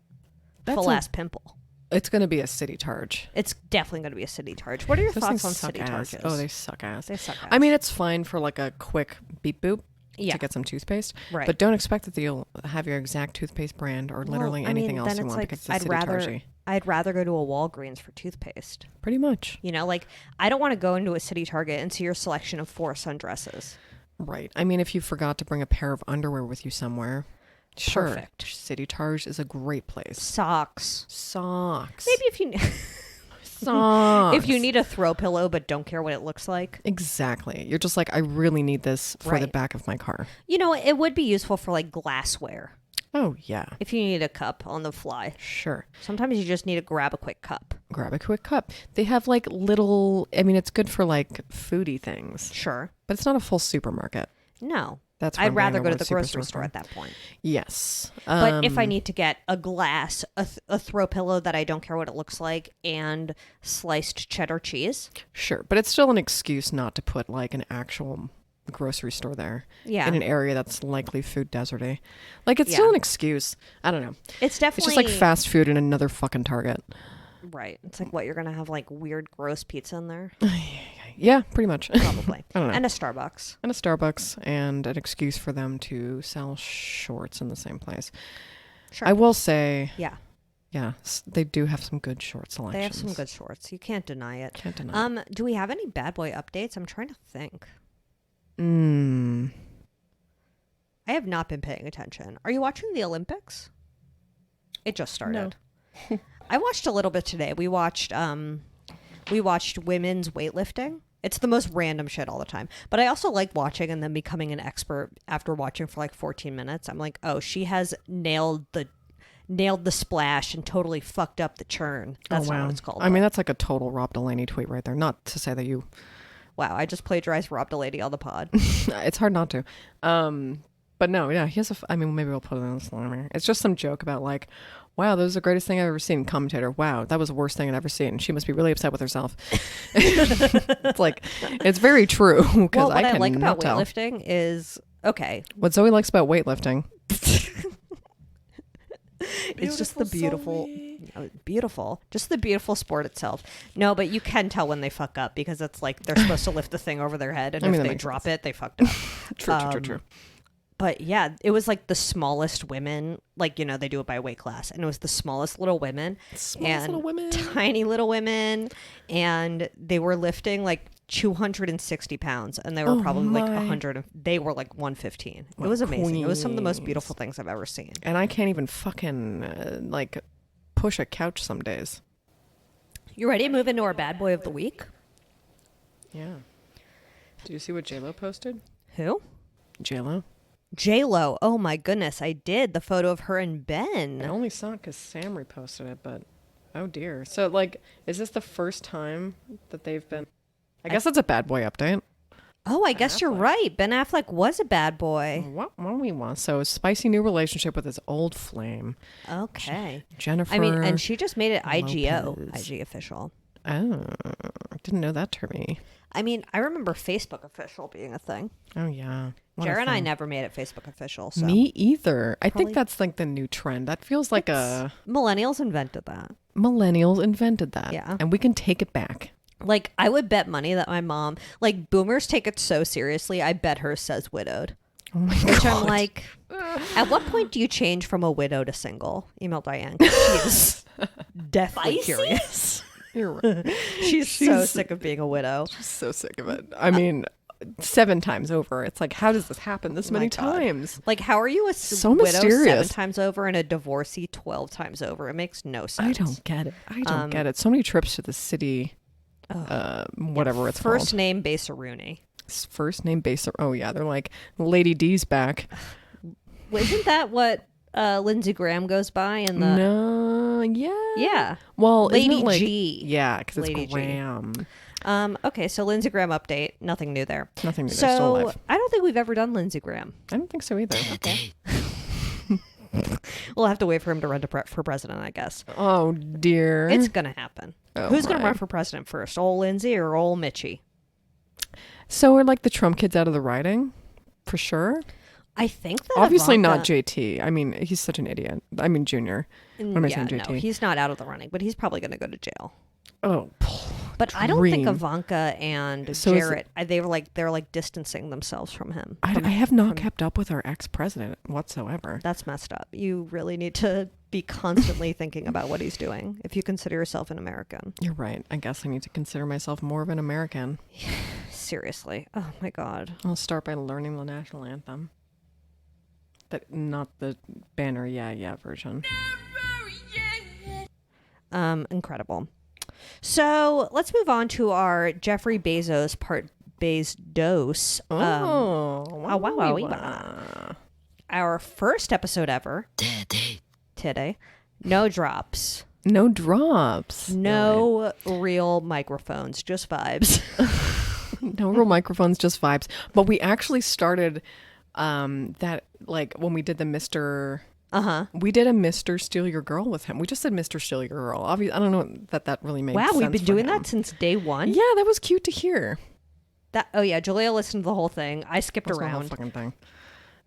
[SPEAKER 3] That's
[SPEAKER 2] full ass Pimple.
[SPEAKER 3] It's going to be a city Targe.
[SPEAKER 2] It's definitely going to be a city Targe. What are your
[SPEAKER 3] Those
[SPEAKER 2] thoughts
[SPEAKER 3] things
[SPEAKER 2] on
[SPEAKER 3] suck
[SPEAKER 2] city
[SPEAKER 3] ass.
[SPEAKER 2] Targes?
[SPEAKER 3] Oh, they suck ass.
[SPEAKER 2] They suck
[SPEAKER 3] I
[SPEAKER 2] ass.
[SPEAKER 3] mean, it's fine for like a quick beep boop
[SPEAKER 2] Yeah.
[SPEAKER 3] to get some toothpaste,
[SPEAKER 2] Right.
[SPEAKER 3] but don't expect that you'll have your exact toothpaste brand or literally
[SPEAKER 2] Well, I mean,
[SPEAKER 3] anything else
[SPEAKER 2] then
[SPEAKER 3] you
[SPEAKER 2] it's
[SPEAKER 3] want
[SPEAKER 2] like,
[SPEAKER 3] because it's
[SPEAKER 2] I'd
[SPEAKER 3] city
[SPEAKER 2] rather
[SPEAKER 3] Targy.
[SPEAKER 2] I'd rather go to a Walgreens for toothpaste.
[SPEAKER 3] Pretty much.
[SPEAKER 2] You know, like I don't want to go into a city Target and see your selection of 4 sundresses.
[SPEAKER 3] Right. I mean, if you forgot to bring a pair of underwear with you somewhere, sure.
[SPEAKER 2] Perfect.
[SPEAKER 3] City Targe is a great place.
[SPEAKER 2] Socks.
[SPEAKER 3] Socks.
[SPEAKER 2] Maybe if you
[SPEAKER 3] Socks.
[SPEAKER 2] if you need a throw pillow but don't care what it looks like.
[SPEAKER 3] Exactly. You're just like, I really need this for the
[SPEAKER 2] Right.
[SPEAKER 3] back of my car.
[SPEAKER 2] You know, it would be useful for like glassware.
[SPEAKER 3] Oh, yeah.
[SPEAKER 2] If you need a cup on the fly.
[SPEAKER 3] Sure.
[SPEAKER 2] Sometimes you just need to grab a quick cup.
[SPEAKER 3] Grab a quick cup. They have like little, I mean, it's good for like foodie things,
[SPEAKER 2] Sure.
[SPEAKER 3] but it's not a full supermarket.
[SPEAKER 2] No.
[SPEAKER 3] That's where
[SPEAKER 2] I'd
[SPEAKER 3] I'm
[SPEAKER 2] rather
[SPEAKER 3] getting
[SPEAKER 2] go to
[SPEAKER 3] word
[SPEAKER 2] the grocery
[SPEAKER 3] superstore
[SPEAKER 2] store
[SPEAKER 3] from.
[SPEAKER 2] at that point.
[SPEAKER 3] Yes.
[SPEAKER 2] But if I need to get a glass, a throw pillow that I don't care what it looks like, and sliced cheddar cheese.
[SPEAKER 3] Sure. But it's still an excuse not to put like an actual grocery store there.
[SPEAKER 2] Yeah.
[SPEAKER 3] In an area that's likely food deserty. Like it's
[SPEAKER 2] Yeah.
[SPEAKER 3] still an excuse. I don't know.
[SPEAKER 2] It's
[SPEAKER 3] It's
[SPEAKER 2] definitely
[SPEAKER 3] just like fast food in another fucking Target.
[SPEAKER 2] Right. It's like what, you're going to have like weird, gross pizza in there?
[SPEAKER 3] Yeah, pretty much.
[SPEAKER 2] Probably.
[SPEAKER 3] I don't know.
[SPEAKER 2] And a Starbucks.
[SPEAKER 3] And a Starbucks and an excuse for them to sell shorts in the same place.
[SPEAKER 2] Sure.
[SPEAKER 3] I will say,
[SPEAKER 2] Yeah.
[SPEAKER 3] yeah, they do have some good short selections.
[SPEAKER 2] They have some good shorts. You can't deny it.
[SPEAKER 3] Can't deny it.
[SPEAKER 2] Do we have any bad boy updates? I'm trying to think.
[SPEAKER 3] Mm.
[SPEAKER 2] I have not been paying attention. Are you watching the Olympics? It just started. I watched a little bit today. We watched women's weightlifting. It's the most random shit all the time. But I also like watching and then becoming an expert after watching for like 14 minutes. I'm like, oh, she has nailed the splash and totally fucked up the churn. That's not what it's called.
[SPEAKER 3] I mean, that's like a total Rob Delaney tweet right there. Not to say that you...
[SPEAKER 2] wow, I just plagiarized Rob Delaney on the pod.
[SPEAKER 3] It's hard not to. But no, yeah, he has a... I mean, maybe we'll put it in the slammer. It's just some joke about like, wow, that was the greatest thing I've ever seen. Commentator, wow, that was the worst thing I've ever seen. She must be really upset with herself. It's like, it's very true.
[SPEAKER 2] Well, what I
[SPEAKER 3] can
[SPEAKER 2] like about
[SPEAKER 3] tell.
[SPEAKER 2] weightlifting is, okay,
[SPEAKER 3] What Zoe likes about weightlifting.
[SPEAKER 2] it's just the beautiful, just the beautiful sport itself. No, but you can tell when they fuck up because it's like they're supposed to lift the thing over their head, and
[SPEAKER 3] I mean,
[SPEAKER 2] if
[SPEAKER 3] that
[SPEAKER 2] they
[SPEAKER 3] makes
[SPEAKER 2] drop it, they fucked up.
[SPEAKER 3] True.
[SPEAKER 2] But yeah, it was like the smallest women, like, you know, they do it by weight class, and it was the smallest little women, tiny little women, and they were lifting like 260 pounds, and they were probably like 100. They were like 115. It was amazing. It was some of the most beautiful things I've ever seen.
[SPEAKER 3] And I can't even fucking like push a couch some days.
[SPEAKER 2] You ready to move into our bad boy of the week?
[SPEAKER 3] Yeah. Did you see what JLo posted?
[SPEAKER 2] Who?
[SPEAKER 3] JLo?
[SPEAKER 2] J-Lo. Oh my goodness, I did. The photo of her and
[SPEAKER 3] I
[SPEAKER 2] Ben.
[SPEAKER 3] only saw it because Sam reposted it, but oh dear. So like, is this the first time that they've been? I guess it's a bad boy update.
[SPEAKER 2] Oh, I guess you're right. Ben Affleck was a bad boy.
[SPEAKER 3] What we want? So spicy new relationship with his old flame,
[SPEAKER 2] Okay.
[SPEAKER 3] Jennifer.
[SPEAKER 2] I mean, and she just made it IGO,
[SPEAKER 3] Lopez.
[SPEAKER 2] IG official.
[SPEAKER 3] Oh, didn't know that termy.
[SPEAKER 2] I mean, I remember Facebook official being a thing.
[SPEAKER 3] Oh yeah. What a
[SPEAKER 2] Jared and I
[SPEAKER 3] thing.
[SPEAKER 2] never made it Facebook official. So
[SPEAKER 3] Me either. I
[SPEAKER 2] Probably-
[SPEAKER 3] think that's like the new trend. That feels like
[SPEAKER 2] millennials invented that.
[SPEAKER 3] millennials invented that.
[SPEAKER 2] Yeah.
[SPEAKER 3] And we can take it back.
[SPEAKER 2] Like, I would bet money that my mom, like, boomers take it so seriously. I bet hers says widowed.
[SPEAKER 3] Oh my
[SPEAKER 2] Which
[SPEAKER 3] God.
[SPEAKER 2] I'm like, at what point do you change from a widow to single? Email Diane. 'Cause she is deathly curious.
[SPEAKER 3] You're right.
[SPEAKER 2] She's so sick of being a widow.
[SPEAKER 3] So sick of it. I mean, 7 times over. It's like, how does this happen this many
[SPEAKER 2] God.
[SPEAKER 3] times?
[SPEAKER 2] Like, how are you a
[SPEAKER 3] So
[SPEAKER 2] widow 7
[SPEAKER 3] mysterious.
[SPEAKER 2] times over and a divorcee 12 times over? It makes no sense.
[SPEAKER 3] I don't get it. I don't get it. So many trips to the city, whatever it's
[SPEAKER 2] First
[SPEAKER 3] called.
[SPEAKER 2] name Besa-Rooney.
[SPEAKER 3] First name base. Oh yeah, they're like Lady D's back.
[SPEAKER 2] Isn't that what Lindsey Graham goes by in the...
[SPEAKER 3] No, yeah,
[SPEAKER 2] Yeah.
[SPEAKER 3] Well, isn't
[SPEAKER 2] Lady
[SPEAKER 3] it like,
[SPEAKER 2] G.
[SPEAKER 3] Yeah, because
[SPEAKER 2] Lady
[SPEAKER 3] it's
[SPEAKER 2] G.
[SPEAKER 3] Graham.
[SPEAKER 2] Okay, so Lindsey Graham update. Nothing new there.
[SPEAKER 3] Nothing new. They're still
[SPEAKER 2] So
[SPEAKER 3] alive.
[SPEAKER 2] I don't think we've ever done Lindsey Graham.
[SPEAKER 3] I don't think so either.
[SPEAKER 2] We'll have to wait for him to run for president, I guess.
[SPEAKER 3] Oh dear.
[SPEAKER 2] It's gonna happen.
[SPEAKER 3] Oh,
[SPEAKER 2] Who's gonna
[SPEAKER 3] my.
[SPEAKER 2] run for president first, old Lindsey or old Mitchie?
[SPEAKER 3] So are like the Trump kids out of the riding, for sure.
[SPEAKER 2] I think that
[SPEAKER 3] Obviously not
[SPEAKER 2] Ivanka-
[SPEAKER 3] JT. I mean, he's such an idiot. I mean, Junior. What am I saying, JT?
[SPEAKER 2] No, he's not out of the running, but he's probably gonna go to jail.
[SPEAKER 3] Oh,
[SPEAKER 2] But I don't think
[SPEAKER 3] Dream.
[SPEAKER 2] Ivanka and
[SPEAKER 3] So is
[SPEAKER 2] Jarrett. They're like distancing themselves from him.
[SPEAKER 3] I have not kept up with our ex-president whatsoever.
[SPEAKER 2] That's messed up. You really need to be constantly thinking about what he's doing if you consider yourself an American.
[SPEAKER 3] You're right. I guess I need to consider myself more of an American.
[SPEAKER 2] Seriously. Oh my God.
[SPEAKER 3] I'll start by learning the national anthem. But not the banner yeah version.
[SPEAKER 2] Incredible. So let's move on to our Jeffrey Bezos part BezDOS.
[SPEAKER 3] Wow.
[SPEAKER 2] Our first episode ever. Today. No drops.
[SPEAKER 3] No drops.
[SPEAKER 2] No real microphones. Just vibes.
[SPEAKER 3] No real microphones, just vibes. But we actually started that, like, when we did the Mr. We did a Mr. Steal Your Girl with him. We just said Mr. Steal Your Girl. Obviously, I don't know that really made
[SPEAKER 2] Wow,
[SPEAKER 3] sense.
[SPEAKER 2] we've been
[SPEAKER 3] for
[SPEAKER 2] doing
[SPEAKER 3] him.
[SPEAKER 2] that since day one.
[SPEAKER 3] Yeah, that was cute to hear.
[SPEAKER 2] Oh yeah, Julia listened to the whole thing. I skipped
[SPEAKER 3] That was the whole
[SPEAKER 2] around.
[SPEAKER 3] fucking thing.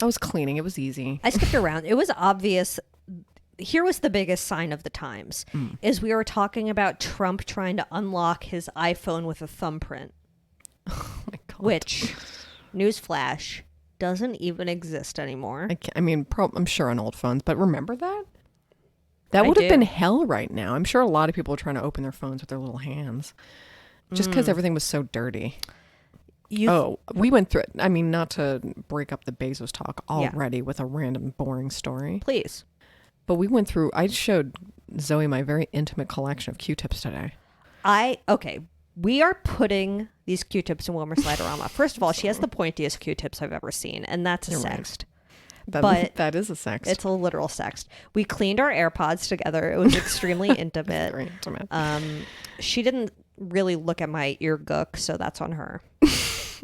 [SPEAKER 3] I was cleaning. It was easy.
[SPEAKER 2] I skipped around. It was obvious. Here was the biggest sign of the times: is we were talking about Trump trying to unlock his iPhone with a thumbprint,
[SPEAKER 3] Oh my God.
[SPEAKER 2] which, newsflash, doesn't even exist anymore.
[SPEAKER 3] I mean, I'm sure on old phones, but remember that? That
[SPEAKER 2] I
[SPEAKER 3] would have been
[SPEAKER 2] do.
[SPEAKER 3] hell right now. I'm sure a lot of people are trying to open their phones with their little hands just because everything was so dirty. We went through it. I mean, not to break up the Bezos talk already with a random boring story,
[SPEAKER 2] Please.
[SPEAKER 3] but we went through, I showed Zoe my very intimate collection of Q-tips today.
[SPEAKER 2] Okay. We are putting these Q-tips in Wilmer Sliderama. First of all, she has the pointiest Q-tips I've ever seen, and that's a
[SPEAKER 3] You're right.
[SPEAKER 2] sext.
[SPEAKER 3] That,
[SPEAKER 2] But
[SPEAKER 3] that is a sex.
[SPEAKER 2] It's a literal sext. We cleaned our AirPods together. It was extremely intimate.
[SPEAKER 3] very intimate.
[SPEAKER 2] She didn't really look at my ear gook, so that's on her.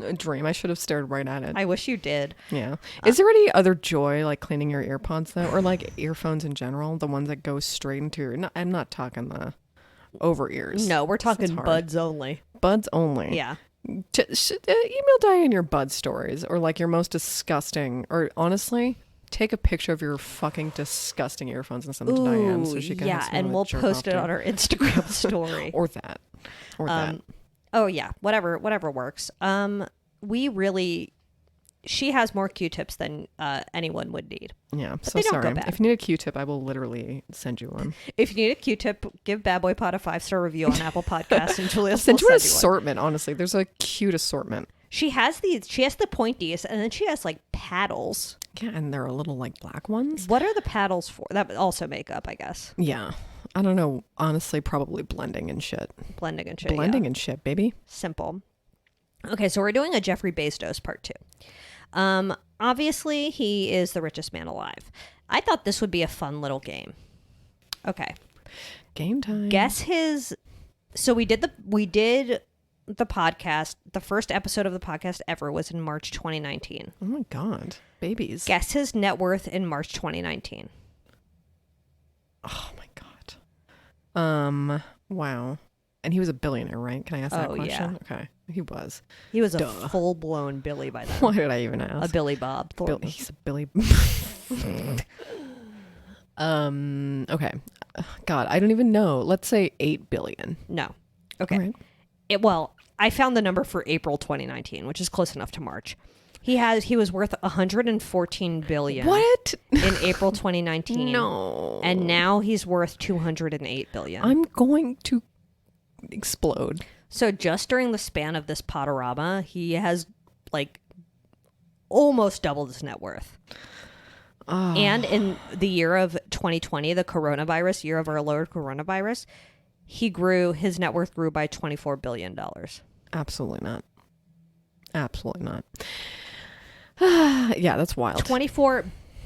[SPEAKER 3] A dream. I should have stared right at it.
[SPEAKER 2] I wish you did.
[SPEAKER 3] Yeah. Is there any other joy like cleaning your earpods though, or like earphones in general, the ones that go straight into your? No, I'm not talking the over ears.
[SPEAKER 2] No, we're
[SPEAKER 3] That's
[SPEAKER 2] talking
[SPEAKER 3] hard.
[SPEAKER 2] buds only.
[SPEAKER 3] Buds only.
[SPEAKER 2] Yeah.
[SPEAKER 3] Email Diane your bud stories or like your most disgusting, or honestly, take a picture of your fucking disgusting earphones and send them to Diane so she can.
[SPEAKER 2] yeah,
[SPEAKER 3] have someone
[SPEAKER 2] and
[SPEAKER 3] to
[SPEAKER 2] we'll
[SPEAKER 3] jerk
[SPEAKER 2] post
[SPEAKER 3] off
[SPEAKER 2] it
[SPEAKER 3] to.
[SPEAKER 2] on our Instagram story.
[SPEAKER 3] or that.
[SPEAKER 2] Oh yeah, whatever works. She has more Q-tips than anyone would need.
[SPEAKER 3] Yeah. So
[SPEAKER 2] they don't go
[SPEAKER 3] sorry.
[SPEAKER 2] bad.
[SPEAKER 3] If you need a Q-tip, I will literally send you one.
[SPEAKER 2] If you need a Q-tip, give Bad Boy Pod a 5-star review on Apple Podcasts, and Julia will
[SPEAKER 3] Send
[SPEAKER 2] send
[SPEAKER 3] you an
[SPEAKER 2] you one.
[SPEAKER 3] assortment. Honestly, there's a cute assortment.
[SPEAKER 2] She has the pointiest, and then she has like paddles.
[SPEAKER 3] Yeah, and they're a little like black ones.
[SPEAKER 2] What are the paddles for? That also makeup, I guess.
[SPEAKER 3] Yeah. I don't know. Honestly, probably blending and shit.
[SPEAKER 2] Blending and shit.
[SPEAKER 3] Blending
[SPEAKER 2] yeah.
[SPEAKER 3] and shit, baby.
[SPEAKER 2] Simple. Okay, so we're doing a Jeffrey Bezos part 2. Obviously, he is the richest man alive. I thought this would be a fun little game. Okay.
[SPEAKER 3] Game time.
[SPEAKER 2] Guess his. So we did the podcast. The first episode of the podcast ever was in March 2019.
[SPEAKER 3] Oh my God. Babies.
[SPEAKER 2] Guess his net worth in March 2019.
[SPEAKER 3] Oh my God. Wow. And he was a billionaire, right? Can I ask that
[SPEAKER 2] Oh,
[SPEAKER 3] question?
[SPEAKER 2] yeah.
[SPEAKER 3] Okay. He was.
[SPEAKER 2] He was a full-blown Billy by then.
[SPEAKER 3] Why did I even ask?
[SPEAKER 2] A Billy Bob Thornton.
[SPEAKER 3] He's a Billy. Okay. God, I don't even know. Let's say 8 billion.
[SPEAKER 2] No. Okay.
[SPEAKER 3] All right.
[SPEAKER 2] Well, I found the number for April 2019, which is close enough to March. He was worth 114 billion.
[SPEAKER 3] What?
[SPEAKER 2] In April 2019.
[SPEAKER 3] No.
[SPEAKER 2] And now he's worth 208 billion.
[SPEAKER 3] I'm going to explode.
[SPEAKER 2] So just during the span of this Potterama, he has like almost doubled his net worth.
[SPEAKER 3] Oh.
[SPEAKER 2] And in the year of 2020, the coronavirus, year of our Lord coronavirus, his net worth grew by $24 billion.
[SPEAKER 3] Absolutely not. Absolutely not. Yeah, that's wild.
[SPEAKER 2] 24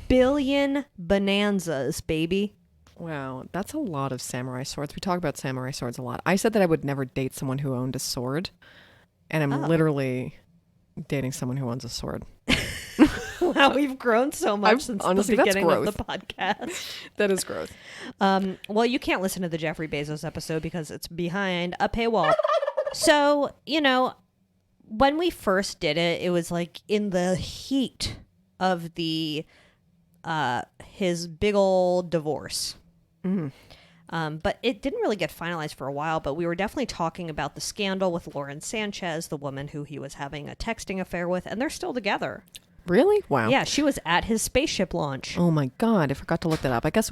[SPEAKER 2] billion bonanzas, baby.
[SPEAKER 3] Wow, that's a lot of samurai swords. We talk about samurai swords a lot. I said that I would never date someone who owned a sword, and I'm literally dating someone who owns a sword.
[SPEAKER 2] Wow, we've grown so much since
[SPEAKER 3] honestly,
[SPEAKER 2] the
[SPEAKER 3] that's
[SPEAKER 2] beginning of
[SPEAKER 3] growth.
[SPEAKER 2] the podcast.
[SPEAKER 3] That is growth.
[SPEAKER 2] Well, you can't listen to the Jeffery Bezos episode because it's behind a paywall. So, when we first did it, it was like in the heat of the his big old divorce. But it didn't really get finalized for a while, but we were definitely talking about the scandal with Lauren Sanchez, the woman who he was having a texting affair with, and they're still together.
[SPEAKER 3] Really? Wow.
[SPEAKER 2] Yeah, she was at his spaceship launch.
[SPEAKER 3] Oh my God, I forgot to look that up. I guess,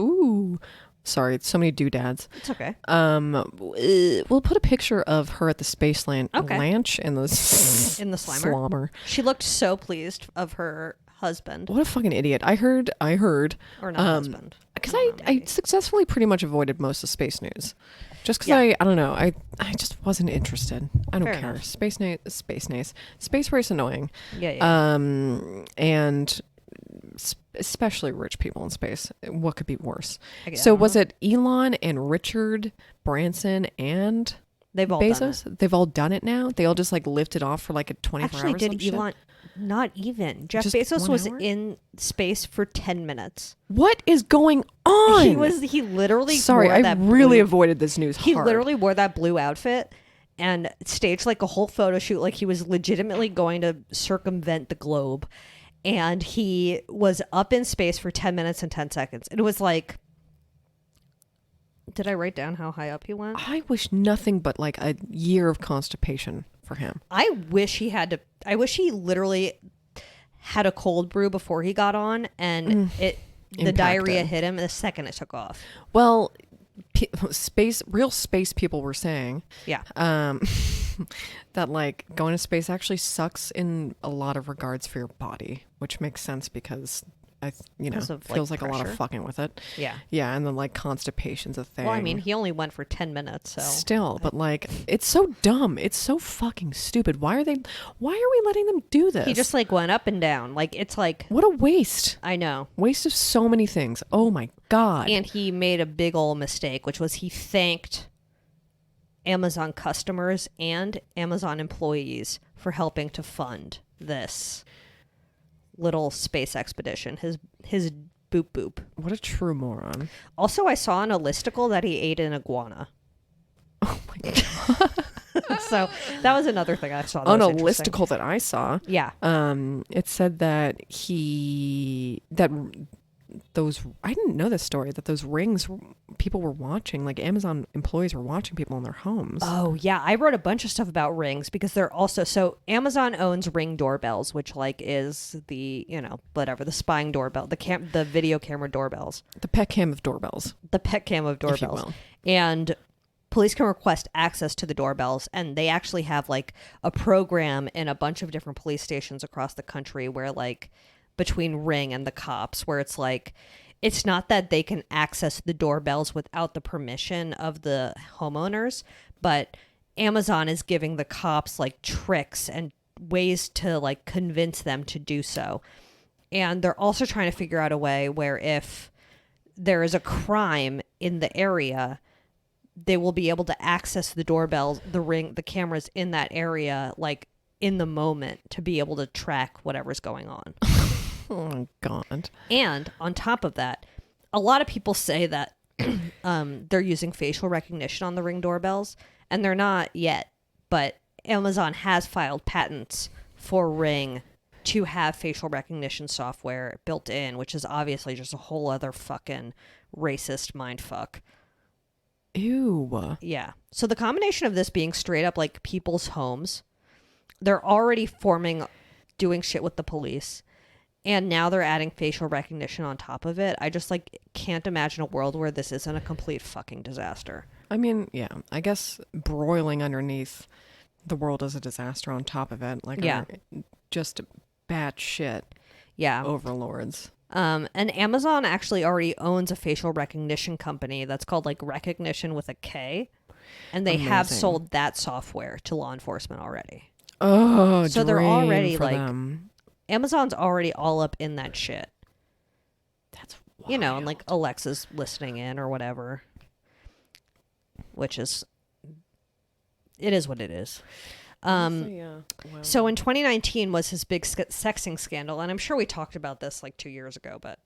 [SPEAKER 3] sorry, it's so many doodads.
[SPEAKER 2] It's okay.
[SPEAKER 3] We'll put a picture of her at the space launch in the
[SPEAKER 2] In the Slimer. She looked so pleased of her husband.
[SPEAKER 3] What a fucking idiot. I heard.
[SPEAKER 2] Or not husband.
[SPEAKER 3] Because I successfly pretty much avoided most of space news. Just because I don't know, I just wasn't interested. I don't
[SPEAKER 2] Fair
[SPEAKER 3] care.
[SPEAKER 2] enough.
[SPEAKER 3] Space race annoying.
[SPEAKER 2] Yeah.
[SPEAKER 3] And especially rich people in space. What could be worse?
[SPEAKER 2] I
[SPEAKER 3] Was it Elon and Richard Branson and
[SPEAKER 2] They've all
[SPEAKER 3] Bezos?
[SPEAKER 2] done it.
[SPEAKER 3] They've all done it now? They all just like lifted off for like a 24
[SPEAKER 2] Actually,
[SPEAKER 3] hours?
[SPEAKER 2] did Elon... Not even. Jeff
[SPEAKER 3] Just
[SPEAKER 2] Bezos
[SPEAKER 3] 1
[SPEAKER 2] was
[SPEAKER 3] hour?
[SPEAKER 2] in space for 10 minutes.
[SPEAKER 3] What is going on?
[SPEAKER 2] He literally
[SPEAKER 3] Sorry,
[SPEAKER 2] wore
[SPEAKER 3] I
[SPEAKER 2] that
[SPEAKER 3] really
[SPEAKER 2] blue,
[SPEAKER 3] avoided this news
[SPEAKER 2] He
[SPEAKER 3] hard.
[SPEAKER 2] literally wore that blue outfit and staged like a whole photo shoot like he was legitimately going to circumvent the globe. And he was up in space for 10 minutes and 10 seconds. It was like... Did I write down how high up he went?
[SPEAKER 3] I wish nothing but like a year of constipation for him.
[SPEAKER 2] I wish he literally had a cold brew before he got on and the diarrhea hit him the second it took off.
[SPEAKER 3] Well, real space people were saying, that like going to space actually sucks in a lot of regards for your body, which makes sense because
[SPEAKER 2] Because of,
[SPEAKER 3] feels like a lot of
[SPEAKER 2] pressure.
[SPEAKER 3] fucking with it.
[SPEAKER 2] Yeah.
[SPEAKER 3] Yeah, and then like constipation's a thing.
[SPEAKER 2] Well, I mean, he only went for 10 minutes, so...
[SPEAKER 3] Still, but like, it's so dumb. It's so fucking stupid. Why are we letting them do this?
[SPEAKER 2] He just like went up and down. Like, it's like...
[SPEAKER 3] What a waste.
[SPEAKER 2] I know.
[SPEAKER 3] Waste of so many things. Oh my God.
[SPEAKER 2] And he made a big old mistake, which was he thanked Amazon customers and Amazon employees for helping to fund this little space expedition, his boop boop.
[SPEAKER 3] What a true moron.
[SPEAKER 2] Also, I saw on a listicle that he ate an iguana.
[SPEAKER 3] Oh my God.
[SPEAKER 2] So that was another thing I saw.
[SPEAKER 3] On a
[SPEAKER 2] interesting.
[SPEAKER 3] listicle that I saw,
[SPEAKER 2] Yeah.
[SPEAKER 3] it said that those, I didn't know this story, that those rings people were watching, like Amazon employees were watching people in their homes.
[SPEAKER 2] Oh, yeah. I wrote a bunch of stuff about rings because they're also... So Amazon owns Ring doorbells, which like is the, whatever, the spying doorbell, the video camera doorbells.
[SPEAKER 3] The pet cam of doorbells.
[SPEAKER 2] The pet cam of doorbells.
[SPEAKER 3] If you will.
[SPEAKER 2] And police can request access to the doorbells, and they actually have like a program in a bunch of different police stations across the country where like between Ring and the cops, where it's like, it's not that they can access the doorbells without the permission of the homeowners, but Amazon is giving the cops like tricks and ways to like convince them to do so. And they're also trying to figure out a way where if there is a crime in the area, they will be able to access the doorbells, the cameras in that area, like in the moment, to be able to track whatever's going on.
[SPEAKER 3] Oh my God.
[SPEAKER 2] And on top of that, a lot of people say that they're using facial recognition on the Ring doorbells, and they're not yet. But Amazon has filed patents for Ring to have facial recognition software built in, which is obviously just a whole other fucking racist mindfuck.
[SPEAKER 3] Ew.
[SPEAKER 2] Yeah. So the combination of this being straight up like people's homes, they're already doing shit with the police, and now they're adding facial recognition on top of it. I just like can't imagine a world where this isn't a complete fucking disaster.
[SPEAKER 3] I mean, yeah, I guess broiling underneath the world is a disaster on top of it. Like,
[SPEAKER 2] Yeah.
[SPEAKER 3] just bad shit
[SPEAKER 2] Yeah.
[SPEAKER 3] overlords.
[SPEAKER 2] And Amazon actually already owns a facial recognition company that's called like Recognition with a K. And they have
[SPEAKER 3] Amazing.
[SPEAKER 2] sold that software to law enforcement already.
[SPEAKER 3] Oh,
[SPEAKER 2] So they're
[SPEAKER 3] dream
[SPEAKER 2] already
[SPEAKER 3] for
[SPEAKER 2] like,
[SPEAKER 3] them.
[SPEAKER 2] Amazon's already all up in that shit.
[SPEAKER 3] That's
[SPEAKER 2] You know, and
[SPEAKER 3] wild.
[SPEAKER 2] like Alexa's listening in or whatever. Which is, it is what it is.
[SPEAKER 3] Honestly, yeah. Wow.
[SPEAKER 2] So in 2019 was his big sexing scandal. And I'm sure we talked about this like 2 years ago, but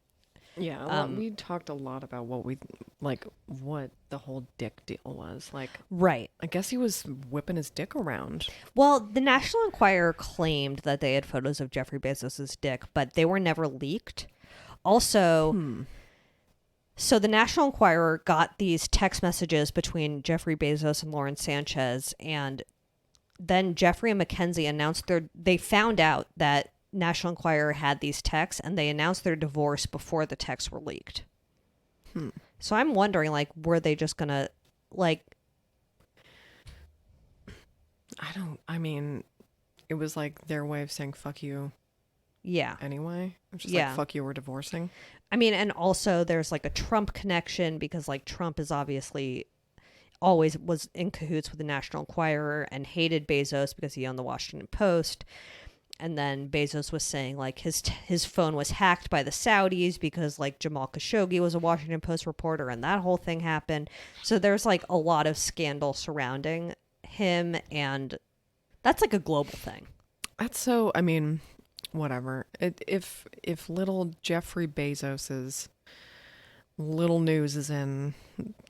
[SPEAKER 3] Yeah, we talked a lot about what the whole dick deal was. Like,
[SPEAKER 2] right.
[SPEAKER 3] I guess he was whipping his dick around.
[SPEAKER 2] Well, the National Enquirer claimed that they had photos of Jeffrey Bezos' dick, but they were never leaked. Also, so the National Enquirer got these text messages between Jeffrey Bezos and Lauren Sanchez, and then Jeffrey and Mackenzie announced they found out that National Enquirer had these texts, and they announced their divorce before the texts were leaked. So I'm wondering, like, were they just gonna, like...
[SPEAKER 3] I mean, it was like their way of saying fuck you
[SPEAKER 2] Yeah.
[SPEAKER 3] anyway. It was just
[SPEAKER 2] Yeah.
[SPEAKER 3] like, fuck you, we're divorcing.
[SPEAKER 2] I mean, and also there's like a Trump connection because like Trump is obviously always was in cahoots with the National Enquirer and hated Bezos because he owned the Washington Post. And then Bezos was saying like his phone was hacked by the Saudis because like Jamal Khashoggi was a Washington Post reporter and that whole thing happened. So there's like a lot of scandal surrounding him, and that's like a global thing.
[SPEAKER 3] That's so, I mean, whatever. If little Jeffrey Bezos's little news is in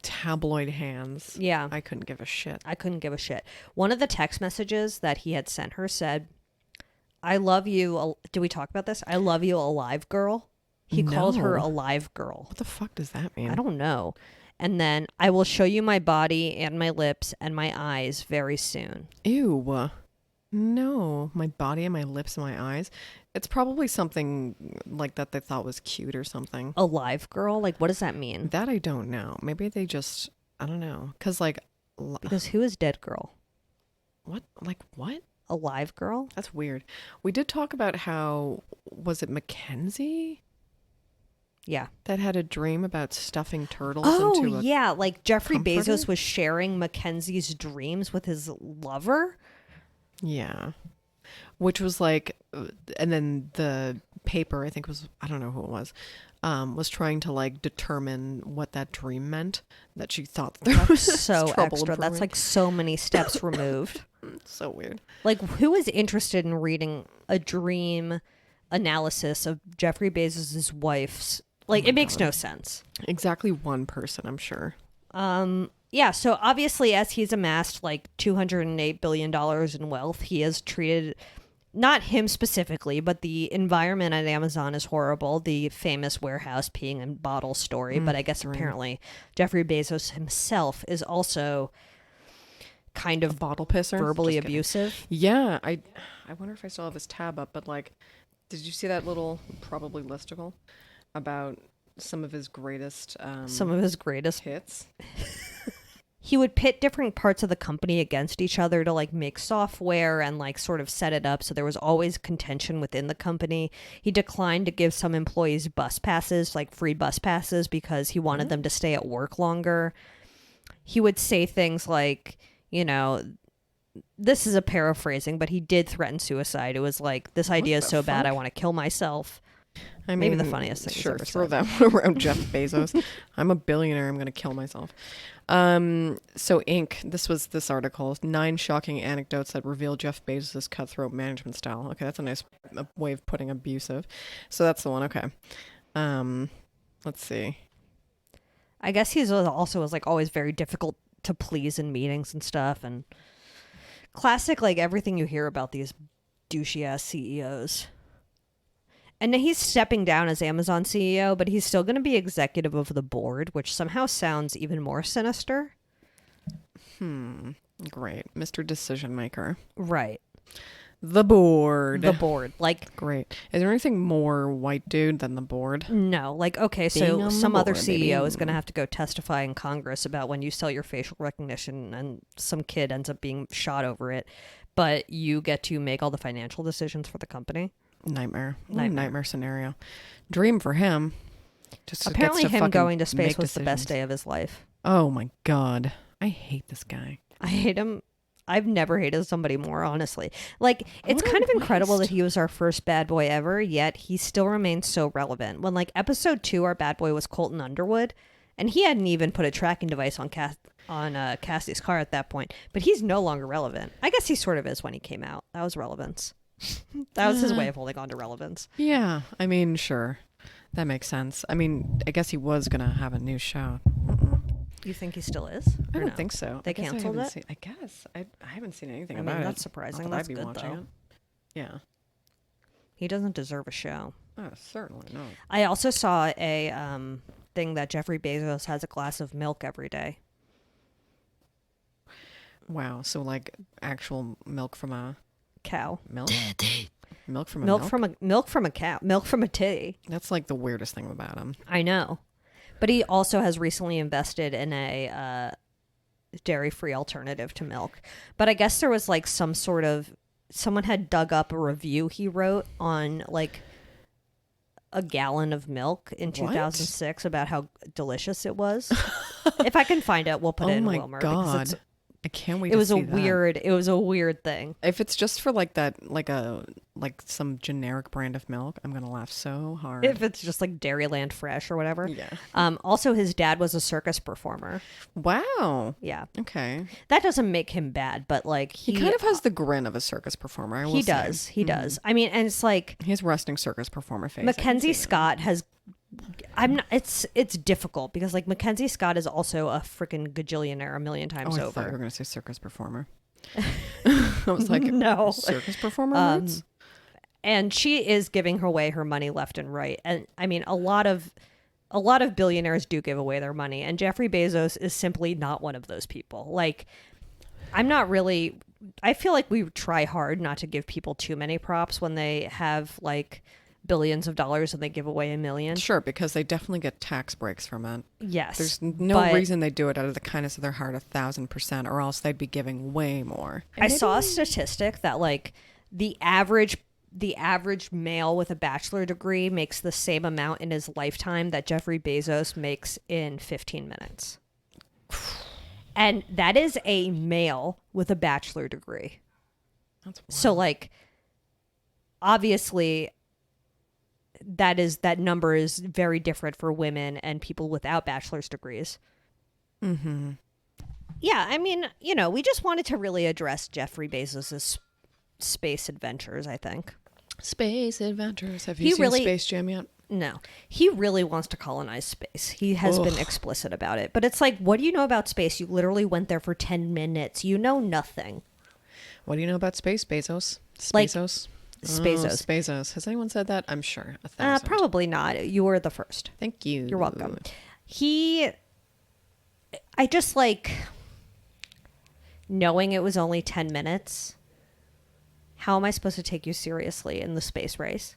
[SPEAKER 3] tabloid hands,
[SPEAKER 2] Yeah.
[SPEAKER 3] I couldn't give a shit.
[SPEAKER 2] I couldn't give a shit. One of the text messages that he had sent her said, I love you. Do we talk about this? I love you, alive girl. He called her
[SPEAKER 3] No.
[SPEAKER 2] alive girl.
[SPEAKER 3] What the fuck does that mean?
[SPEAKER 2] I don't know. And then I will show you my body and my lips and my eyes very soon.
[SPEAKER 3] Ew. No, my body and my lips and my eyes. It's probably something like that they thought was cute or something.
[SPEAKER 2] Alive girl? Like, what does that mean?
[SPEAKER 3] That I don't know. Maybe they just, I don't know. Because like,
[SPEAKER 2] Because who is dead girl?
[SPEAKER 3] what? Like what?
[SPEAKER 2] Alive girl?
[SPEAKER 3] That's weird. We did talk about how, was it Mackenzie
[SPEAKER 2] Yeah.
[SPEAKER 3] that had a dream about stuffing turtles
[SPEAKER 2] Oh,
[SPEAKER 3] into a...
[SPEAKER 2] yeah. Like Jeffrey
[SPEAKER 3] comforter?
[SPEAKER 2] Bezos was sharing Mackenzie's dreams with his lover.
[SPEAKER 3] Yeah. Which was like, and then the paper, I think was, I don't know who it was trying to like determine what that dream meant, that she thought there was
[SPEAKER 2] So
[SPEAKER 3] trouble
[SPEAKER 2] extra. That's
[SPEAKER 3] brewing.
[SPEAKER 2] like so many steps removed.
[SPEAKER 3] So weird.
[SPEAKER 2] Like, who is interested in reading a dream analysis of Jeffrey Bezos' wife's? Like, it makes no sense.
[SPEAKER 3] Exactly one person, I'm sure.
[SPEAKER 2] Yeah, so obviously, as he's amassed like $208 billion in wealth, he has treated, not him specifically, but the environment at Amazon is horrible. The famous warehouse peeing in bottle story. But I guess apparently Jeffrey Bezos himself is also kind of
[SPEAKER 3] Bottle pisser.
[SPEAKER 2] verbally
[SPEAKER 3] Just kidding.
[SPEAKER 2] abusive.
[SPEAKER 3] Yeah, I wonder if I still have his tab up, but like, did you see that little probably listicle about some of his greatest
[SPEAKER 2] Some of his greatest.
[SPEAKER 3] hits?
[SPEAKER 2] He would pit different parts of the company against each other to like make software and like sort of set it up. So there was always contention within the company. He declined to give some employees bus passes, like free bus passes, because he wanted them to stay at work longer. He would say things like, you know, this is a paraphrasing, but he did threaten suicide. It was like, this idea is
[SPEAKER 3] the
[SPEAKER 2] so bad,
[SPEAKER 3] fuck?
[SPEAKER 2] I want to kill myself.
[SPEAKER 3] I mean,
[SPEAKER 2] Maybe the funniest thing he's
[SPEAKER 3] Sure,
[SPEAKER 2] ever
[SPEAKER 3] throw
[SPEAKER 2] said.
[SPEAKER 3] that one around Jeff Bezos. I'm a billionaire. I'm going to kill myself. So Inc. This article, 9 shocking anecdotes that reveal Jeff Bezos' cutthroat management style. Okay, that's a nice way of putting abusive. So that's the one. Okay. Let's see.
[SPEAKER 2] I guess he's also was like always very difficult to please in meetings and stuff, and Classic, like everything you hear about these douchey ass CEOs. And he's stepping down as Amazon CEO, but he's still going to be executive of the board, which somehow sounds even more sinister.
[SPEAKER 3] Great. Mr. Decision Maker.
[SPEAKER 2] Right.
[SPEAKER 3] The board.
[SPEAKER 2] The board. Like,
[SPEAKER 3] Great. Is there anything more white dude than the board?
[SPEAKER 2] no. Like, okay,
[SPEAKER 3] Being
[SPEAKER 2] so
[SPEAKER 3] on the
[SPEAKER 2] some other
[SPEAKER 3] board,
[SPEAKER 2] CEO
[SPEAKER 3] baby.
[SPEAKER 2] is going to have to go testify in Congress about when you sell your facial recognition and some kid ends up being shot over it, but you get to make all the financial decisions for the company.
[SPEAKER 3] Nightmare. What a
[SPEAKER 2] Nightmare.
[SPEAKER 3] nightmare scenario. Dream for him. Just
[SPEAKER 2] Apparently
[SPEAKER 3] gets to
[SPEAKER 2] him
[SPEAKER 3] fucking
[SPEAKER 2] going to space
[SPEAKER 3] make
[SPEAKER 2] was the best
[SPEAKER 3] decisions.
[SPEAKER 2] day of his life.
[SPEAKER 3] Oh my God. I hate this guy.
[SPEAKER 2] I hate him. I've never hated somebody more, honestly. Like, it's
[SPEAKER 3] What a
[SPEAKER 2] kind of incredible
[SPEAKER 3] waste.
[SPEAKER 2] that he was our first bad boy ever, yet he still remains so relevant. When, like, episode 2, our bad boy was Colton Underwood, and he hadn't even put a tracking device on Cassie's car at that point, but he's no longer relevant. I guess he sort of is when he came out. That was relevance. That was his way of holding on to relevance.
[SPEAKER 3] Yeah. I mean, sure. That makes sense. I mean, I guess he was going to have a new show.
[SPEAKER 2] You think he still is?
[SPEAKER 3] I
[SPEAKER 2] Or
[SPEAKER 3] don't
[SPEAKER 2] no?
[SPEAKER 3] think so.
[SPEAKER 2] They
[SPEAKER 3] I guess I
[SPEAKER 2] canceled
[SPEAKER 3] haven't
[SPEAKER 2] it?
[SPEAKER 3] seen- I guess. I haven't seen anything
[SPEAKER 2] I mean,
[SPEAKER 3] about it.
[SPEAKER 2] that's surprising.
[SPEAKER 3] Not that
[SPEAKER 2] That's
[SPEAKER 3] I'd be
[SPEAKER 2] good,
[SPEAKER 3] watching
[SPEAKER 2] though.
[SPEAKER 3] it. Yeah.
[SPEAKER 2] He doesn't deserve a show.
[SPEAKER 3] Oh, certainly not.
[SPEAKER 2] I also saw a thing that Jeffrey Bezos has a glass of milk every day.
[SPEAKER 3] Wow. So like actual milk from a
[SPEAKER 2] Cow.
[SPEAKER 3] milk? Milk from a
[SPEAKER 2] Milk
[SPEAKER 3] milk?
[SPEAKER 2] from a cow. Milk from a titty.
[SPEAKER 3] That's like the weirdest thing about him.
[SPEAKER 2] I know. But he also has recently invested in a dairy-free alternative to milk. But I guess there was like some sort of someone had dug up a review he wrote on like a gallon of milk in 2006 about how delicious it was. If I can find it, we'll put it
[SPEAKER 3] Oh
[SPEAKER 2] in
[SPEAKER 3] my
[SPEAKER 2] Wilmer. because
[SPEAKER 3] God.
[SPEAKER 2] it's-
[SPEAKER 3] I can't wait
[SPEAKER 2] It
[SPEAKER 3] to
[SPEAKER 2] was
[SPEAKER 3] see
[SPEAKER 2] a
[SPEAKER 3] that.
[SPEAKER 2] weird thing.
[SPEAKER 3] If it's just for like that, like some generic brand of milk, I'm gonna laugh so hard.
[SPEAKER 2] If it's just like Dairyland Fresh or whatever.
[SPEAKER 3] Yeah.
[SPEAKER 2] Also, his dad was a circus performer.
[SPEAKER 3] Wow.
[SPEAKER 2] Yeah.
[SPEAKER 3] Okay.
[SPEAKER 2] That doesn't make him bad, but like
[SPEAKER 3] He kind of has the grin of a circus performer. I will
[SPEAKER 2] he
[SPEAKER 3] say.
[SPEAKER 2] does. He does. I mean, and it's like
[SPEAKER 3] He has resting circus performer face. I can
[SPEAKER 2] Mackenzie
[SPEAKER 3] see it.
[SPEAKER 2] Scott has. I'm not. It's difficult because like Mackenzie Scott is also a freaking gajillionaire a million
[SPEAKER 3] Oh,
[SPEAKER 2] times
[SPEAKER 3] I thought you were
[SPEAKER 2] over.
[SPEAKER 3] gonna say circus performer. I was like,
[SPEAKER 2] No.
[SPEAKER 3] circus performer roots?
[SPEAKER 2] And she is giving away her money left and right. And I mean, a lot of billionaires do give away their money, and Jeffrey Bezos is simply not one of those people. Like, I'm not really. I feel like we try hard not to give people too many props when they have like billions of dollars and they give away $1 million.
[SPEAKER 3] Sure, because they definitely get tax breaks from it.
[SPEAKER 2] Yes,
[SPEAKER 3] There's no
[SPEAKER 2] but
[SPEAKER 3] reason they do it out of the kindness of their heart 1,000%, or else they'd be giving way more.
[SPEAKER 2] I saw a statistic that like the average male with a bachelor degree makes the same amount in his lifetime that Jeffrey Bezos makes in 15 minutes. And that is a male with a bachelor degree.
[SPEAKER 3] That's wild.
[SPEAKER 2] So like obviously that number is very different for women and people without bachelor's degrees.
[SPEAKER 3] Mm-hmm.
[SPEAKER 2] Yeah, I mean, we just wanted to really address Jeffrey Bezos' space adventures, I think.
[SPEAKER 3] Space Adventures. Have
[SPEAKER 2] He
[SPEAKER 3] you seen
[SPEAKER 2] really-
[SPEAKER 3] Space Jam yet?
[SPEAKER 2] No, he really wants to colonize space. He has been explicit about it. But it's like, what do you know about space? You literally went there for 10 minutes. You know nothing.
[SPEAKER 3] What do you know about space, Bezos?
[SPEAKER 2] Like,
[SPEAKER 3] Spazos?
[SPEAKER 2] Spazos.
[SPEAKER 3] Spazos. Has anyone said that? I'm sure. 1,000.
[SPEAKER 2] Probably not. You were the first.
[SPEAKER 3] Thank you.
[SPEAKER 2] You're welcome. I just like knowing it was only 10 minutes. How am I supposed to take you seriously in the space race?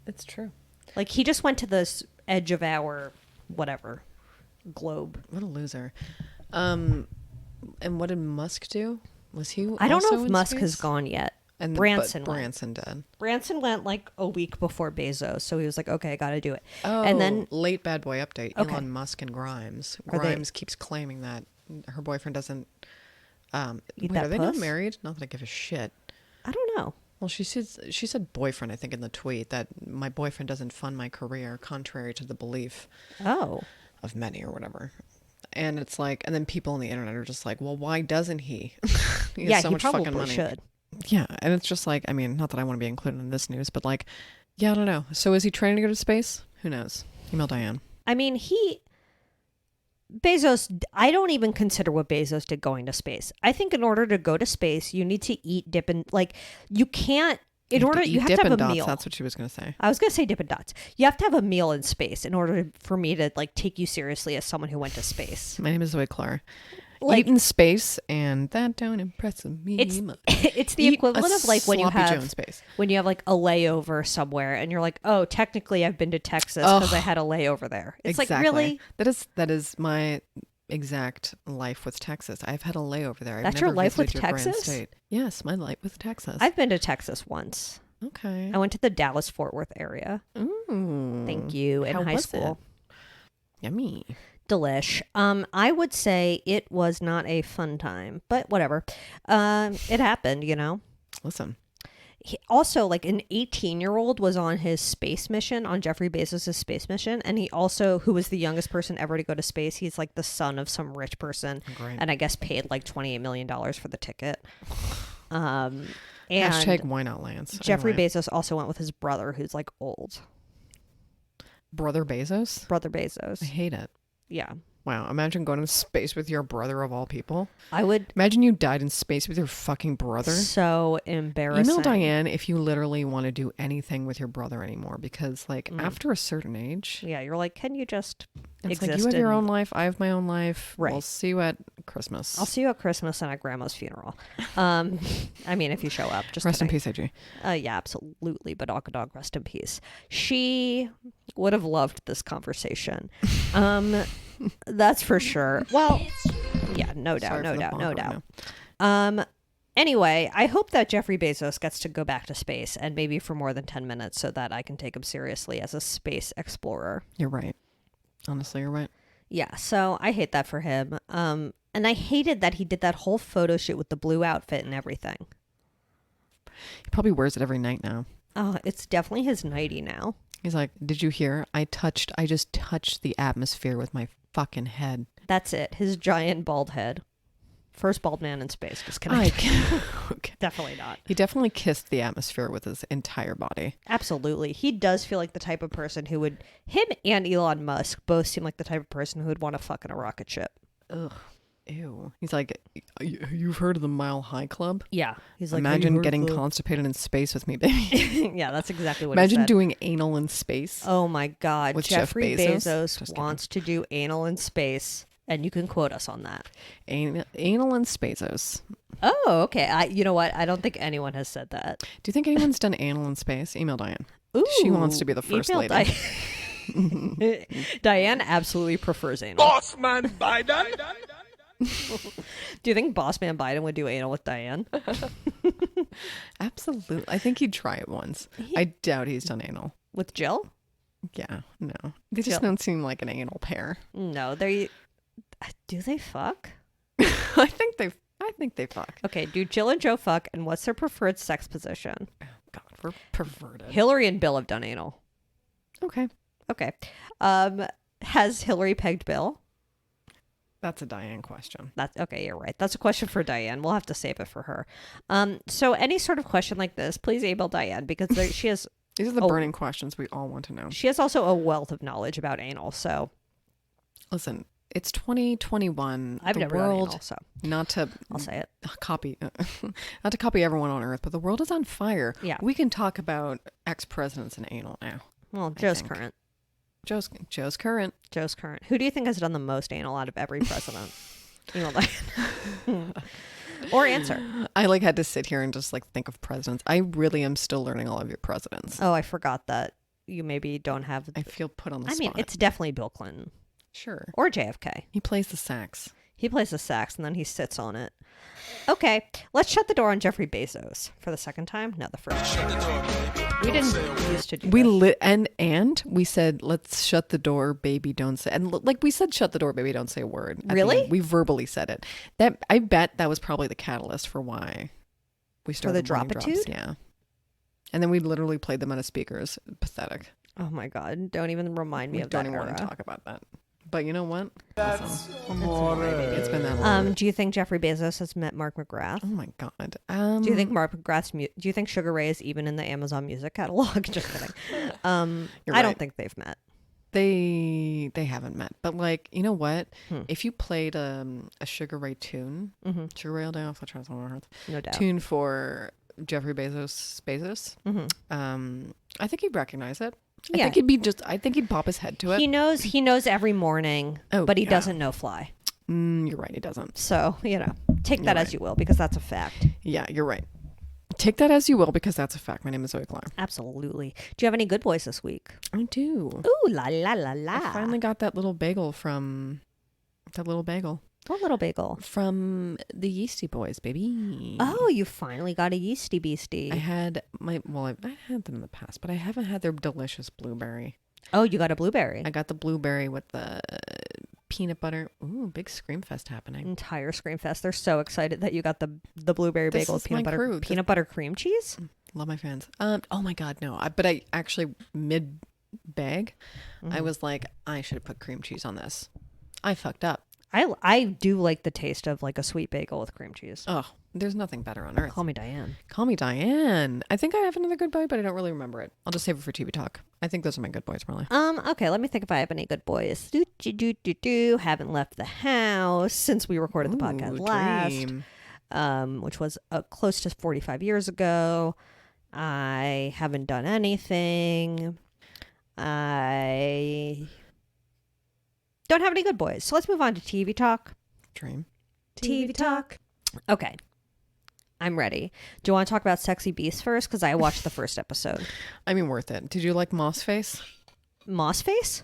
[SPEAKER 3] It's true.
[SPEAKER 2] Like, he just went to this edge of our whatever globe.
[SPEAKER 3] What a loser. And what did Musk do? Was he?
[SPEAKER 2] I don't know
[SPEAKER 3] also
[SPEAKER 2] if
[SPEAKER 3] in
[SPEAKER 2] Musk
[SPEAKER 3] space?
[SPEAKER 2] has gone yet.
[SPEAKER 3] And
[SPEAKER 2] Branson
[SPEAKER 3] but
[SPEAKER 2] went.
[SPEAKER 3] Branson did.
[SPEAKER 2] Branson went like a week before Bezos, so he was like, "Okay, I got to do it."
[SPEAKER 3] Oh,
[SPEAKER 2] and then
[SPEAKER 3] late bad boy update.
[SPEAKER 2] Okay.
[SPEAKER 3] Elon Musk and Grimes.
[SPEAKER 2] Are they-
[SPEAKER 3] Grimes keeps claiming that her boyfriend doesn't.
[SPEAKER 2] Eat
[SPEAKER 3] Wait,
[SPEAKER 2] that
[SPEAKER 3] are they not
[SPEAKER 2] puss?
[SPEAKER 3] married? Not that I give a shit.
[SPEAKER 2] I don't know.
[SPEAKER 3] Well, she said boyfriend, I think, in the tweet, that my boyfriend doesn't fund my career, contrary to the belief
[SPEAKER 2] Oh,
[SPEAKER 3] of many or whatever. And it's like, and then people on the internet are just like, well, why doesn't he? He has
[SPEAKER 2] yeah,
[SPEAKER 3] so
[SPEAKER 2] he
[SPEAKER 3] much
[SPEAKER 2] probably
[SPEAKER 3] fucking money.
[SPEAKER 2] should.
[SPEAKER 3] Yeah, and it's just like, I mean, not that I want to be included in this news, but like, yeah, I don't know. So is he training to go to space? Who knows? Email Diane.
[SPEAKER 2] I mean, Bezos, I don't even consider what Bezos did going to space. I think in order to go to space, you need to eat Dippin', like you can't, you have to have
[SPEAKER 3] Dippin'
[SPEAKER 2] a
[SPEAKER 3] Dots,
[SPEAKER 2] meal.
[SPEAKER 3] that's what she was going to say.
[SPEAKER 2] I was going to say Dippin' Dots. You have to have a meal in space in order for me to like take you seriously as someone who went to space.
[SPEAKER 3] My name is Zoe Clark.
[SPEAKER 2] Like,
[SPEAKER 3] Eat in space, and that don't impress me much.
[SPEAKER 2] It's the
[SPEAKER 3] Eat
[SPEAKER 2] equivalent
[SPEAKER 3] a
[SPEAKER 2] of like when you
[SPEAKER 3] sloppy Joe in
[SPEAKER 2] have
[SPEAKER 3] space.
[SPEAKER 2] when you have like a layover somewhere and you're like, oh, technically I've been to Texas because I had a layover there. It's like, really?
[SPEAKER 3] That is my exact life with Texas. I've had a layover there. I've
[SPEAKER 2] That's
[SPEAKER 3] never
[SPEAKER 2] your life with
[SPEAKER 3] visited your grand
[SPEAKER 2] Texas?
[SPEAKER 3] state. Yes, my life with Texas.
[SPEAKER 2] I've been to Texas once.
[SPEAKER 3] Okay.
[SPEAKER 2] I went to the Dallas-Fort Worth area.
[SPEAKER 3] Ooh.
[SPEAKER 2] Thank you. In
[SPEAKER 3] How
[SPEAKER 2] high
[SPEAKER 3] was
[SPEAKER 2] school.
[SPEAKER 3] it? Yummy.
[SPEAKER 2] Delish. I would say it was not a fun time, but whatever. It happened, you know.
[SPEAKER 3] Listen.
[SPEAKER 2] Also, like an 18-year-old was on his space mission, on Jeffrey Bezos' space mission, and he also, who was the youngest person ever to go to space, he's like the son of some rich person,
[SPEAKER 3] Great.
[SPEAKER 2] and I guess paid like $28 million for the ticket. And
[SPEAKER 3] Hashtag why not Lance?
[SPEAKER 2] Jeffrey
[SPEAKER 3] Anyway.
[SPEAKER 2] Bezos also went with his brother, who's like old.
[SPEAKER 3] Brother Bezos?
[SPEAKER 2] Brother Bezos.
[SPEAKER 3] I hate it.
[SPEAKER 2] Yeah.
[SPEAKER 3] Wow. Imagine going to space with your brother of all people.
[SPEAKER 2] I would.
[SPEAKER 3] Imagine you died in space with your fucking brother.
[SPEAKER 2] So embarrassing.
[SPEAKER 3] Email Diane if you literally want to do anything with your brother anymore, because like after a certain age,
[SPEAKER 2] Yeah, you're like, can you just
[SPEAKER 3] it's
[SPEAKER 2] exist?
[SPEAKER 3] like you have your
[SPEAKER 2] in-
[SPEAKER 3] own life, I have my own life.
[SPEAKER 2] Right.
[SPEAKER 3] We'll see you at Christmas.
[SPEAKER 2] I'll see you at Christmas and at Grandma's funeral. I mean, if you show up, just
[SPEAKER 3] Rest in
[SPEAKER 2] kidding.
[SPEAKER 3] peace, AG.
[SPEAKER 2] Yeah, absolutely. But Dog, rest in peace. She would have loved this conversation. That's for sure. Well, yeah, no doubt,
[SPEAKER 3] Sorry
[SPEAKER 2] no
[SPEAKER 3] for the
[SPEAKER 2] doubt, no
[SPEAKER 3] background
[SPEAKER 2] doubt. Anyway, I hope that Jeffrey Bezos gets to go back to space and maybe for more than 10 minutes so that I can take him seriously as a space explorer.
[SPEAKER 3] You're right. Honestly, you're right.
[SPEAKER 2] Yeah, so I hate that for him. And I hated that he did that whole photo shoot with the blue outfit and everything.
[SPEAKER 3] He probably wears it every night now.
[SPEAKER 2] Oh, it's definitely his nightie now.
[SPEAKER 3] He's like, did you hear? I just touched the atmosphere with my fucking head.
[SPEAKER 2] That's it. His giant bald head. First bald man in space. Just kidding.
[SPEAKER 3] Okay.
[SPEAKER 2] Definitely not.
[SPEAKER 3] He definitely kissed the atmosphere with his entire body.
[SPEAKER 2] Absolutely. He does feel like the type of person who would, him and Elon Musk both seem like the type of person who would want to fuck in a rocket ship.
[SPEAKER 3] Ugh. Ew. He's like, you've heard of the Mile High Club?
[SPEAKER 2] Yeah. He's like,
[SPEAKER 3] Imagine getting constipated in space with me, baby.
[SPEAKER 2] Yeah, that's exactly what
[SPEAKER 3] Imagine
[SPEAKER 2] he said.
[SPEAKER 3] doing anal in space.
[SPEAKER 2] Oh my God.
[SPEAKER 3] With Jeff
[SPEAKER 2] Jeffrey
[SPEAKER 3] Bezos?
[SPEAKER 2] Bezos
[SPEAKER 3] Just
[SPEAKER 2] wants to do anal in space, and you can quote us on that.
[SPEAKER 3] Anal and Spazos.
[SPEAKER 2] Oh, okay. You know what? I don't think anyone has said that.
[SPEAKER 3] Do you think anyone's done anal in space? Email Diane.
[SPEAKER 2] Ooh,
[SPEAKER 3] She wants to be the first
[SPEAKER 2] email
[SPEAKER 3] lady.
[SPEAKER 2] Diane absolutely prefers anal.
[SPEAKER 1] Boss man Biden.
[SPEAKER 2] Do you think Boss Man Biden would do anal with Diane?
[SPEAKER 3] Absolutely. I think he'd try it once. I doubt he's done anal.
[SPEAKER 2] With Jill?
[SPEAKER 3] Yeah, no. They just
[SPEAKER 2] Jill.
[SPEAKER 3] don't seem like an anal pair.
[SPEAKER 2] No, they. Do they fuck?
[SPEAKER 3] I think they fuck.
[SPEAKER 2] Okay, do Jill and Joe fuck, and what's their preferred sex position?
[SPEAKER 3] God, we're perverted.
[SPEAKER 2] Hillary and Bill have done anal.
[SPEAKER 3] Okay.
[SPEAKER 2] Okay. Has Hillary pegged Bill?
[SPEAKER 3] That's a Diane question.
[SPEAKER 2] That's okay. You're right. That's a question for Diane. We'll have to save it for her. So any sort of question like this, please email Diane because she has.
[SPEAKER 3] These are the burning questions we all want to know.
[SPEAKER 2] She has also a wealth of knowledge about anal. So
[SPEAKER 3] Listen, it's 2021.
[SPEAKER 2] I've
[SPEAKER 3] the
[SPEAKER 2] never
[SPEAKER 3] world,
[SPEAKER 2] done anal, so
[SPEAKER 3] not to
[SPEAKER 2] I'll say it.
[SPEAKER 3] copy, not to copy everyone on Earth, but the world is on fire.
[SPEAKER 2] Yeah.
[SPEAKER 3] We can talk about ex-presidents and anal now.
[SPEAKER 2] Well, Joe's
[SPEAKER 3] think.
[SPEAKER 2] current.
[SPEAKER 3] Joe's current.
[SPEAKER 2] Joe's current. Who do you think has done the most anal out of every president? Email Diane. Or answer.
[SPEAKER 3] I had to sit here and just think of presidents. I really am still learning all of your presidents.
[SPEAKER 2] Oh, I forgot that you maybe don't have.
[SPEAKER 3] I feel put on the
[SPEAKER 2] I
[SPEAKER 3] spot.
[SPEAKER 2] mean, it's definitely Bill Clinton
[SPEAKER 3] sure.
[SPEAKER 2] or JFK.
[SPEAKER 3] He plays the sax.
[SPEAKER 2] He plays the sax and then he sits on it. Okay, let's shut the door on Jeffrey Bezos for the second time. No, the first. We didn't used to do
[SPEAKER 3] We
[SPEAKER 2] this.
[SPEAKER 3] lit and we said let's shut the door, baby, don't say. And we said shut the door, baby, don't say a word. At the
[SPEAKER 2] Really?
[SPEAKER 3] end. We verbally said it. That I bet that was probably the catalyst for why we started
[SPEAKER 2] the
[SPEAKER 3] running
[SPEAKER 2] dropitude?
[SPEAKER 3] drops. Yeah. And then we literally played them out of speakers. Pathetic.
[SPEAKER 2] Oh my God! Don't even remind me
[SPEAKER 3] We
[SPEAKER 2] of
[SPEAKER 3] don't
[SPEAKER 2] that
[SPEAKER 3] even
[SPEAKER 2] era.
[SPEAKER 3] want to talk about that. But you know what?
[SPEAKER 4] That's
[SPEAKER 3] It's been that long.
[SPEAKER 2] Do you think Jeffrey Bezos has met Mark McGrath?
[SPEAKER 3] Oh my god.
[SPEAKER 2] Do you think Mark McGrath's do you think Sugar Ray is even in the Amazon Music catalog? Just kidding. I
[SPEAKER 3] right.
[SPEAKER 2] don't think they've met.
[SPEAKER 3] They haven't met, but like, you know what? If you played a Sugar Ray tune, Sugar Ray all day off the charts on Earth,
[SPEAKER 2] No doubt.
[SPEAKER 3] tune for Jeffrey Bezos, I think he'd recognize it.
[SPEAKER 2] Yeah.
[SPEAKER 3] I think he'd pop his head to it.
[SPEAKER 2] He knows every morning,
[SPEAKER 3] Oh,
[SPEAKER 2] but he
[SPEAKER 3] yeah.
[SPEAKER 2] doesn't know fly.
[SPEAKER 3] You're right, he doesn't.
[SPEAKER 2] So, take that as you will, because that's a fact.
[SPEAKER 3] Yeah, you're right. Take that as you will, because that's a fact. My name is Zoe Clark.
[SPEAKER 2] Absolutely. Do you have any good boys this week?
[SPEAKER 3] I do.
[SPEAKER 2] Ooh, la la la la.
[SPEAKER 3] I finally got that little bagel from
[SPEAKER 2] What little bagel?
[SPEAKER 3] from the Yeasty Boys, baby.
[SPEAKER 2] Oh, you finally got a yeasty beastie.
[SPEAKER 3] I had I had them in the past, but I haven't had their delicious blueberry.
[SPEAKER 2] Oh, you got a blueberry.
[SPEAKER 3] I got the blueberry with the peanut butter. Ooh, big scream fest happening.
[SPEAKER 2] Entire Scream Fest. They're so excited that you got the blueberry
[SPEAKER 3] This
[SPEAKER 2] bagel with
[SPEAKER 3] is my crew.
[SPEAKER 2] peanut butter cream cheese.
[SPEAKER 3] Love my fans. Oh my God, no. But I actually mid bag, I was like, I should have put cream cheese on this. I fucked up.
[SPEAKER 2] I do like the taste of like a sweet bagel with cream cheese.
[SPEAKER 3] Oh, there's nothing better on earth.
[SPEAKER 2] Call me Diane.
[SPEAKER 3] Call me Diane. I think I have another good boy, but I don't really remember it. I'll just save it for TV talk. I think those are my good boys, probably.
[SPEAKER 2] Okay, let me think if I have any good boys. Haven't left the house since we recorded the podcast
[SPEAKER 3] Dream.
[SPEAKER 2] last, which was close to 45 years ago. I haven't done anything. I don't have any good boys. So let's move on to TV talk.
[SPEAKER 3] Dream.
[SPEAKER 2] TV talk. Okay. I'm ready. Do you want to talk about Sexy Beast first? Because I watched the first episode.
[SPEAKER 3] I mean, worth it. Did you like Moss Face?
[SPEAKER 2] Moss Face?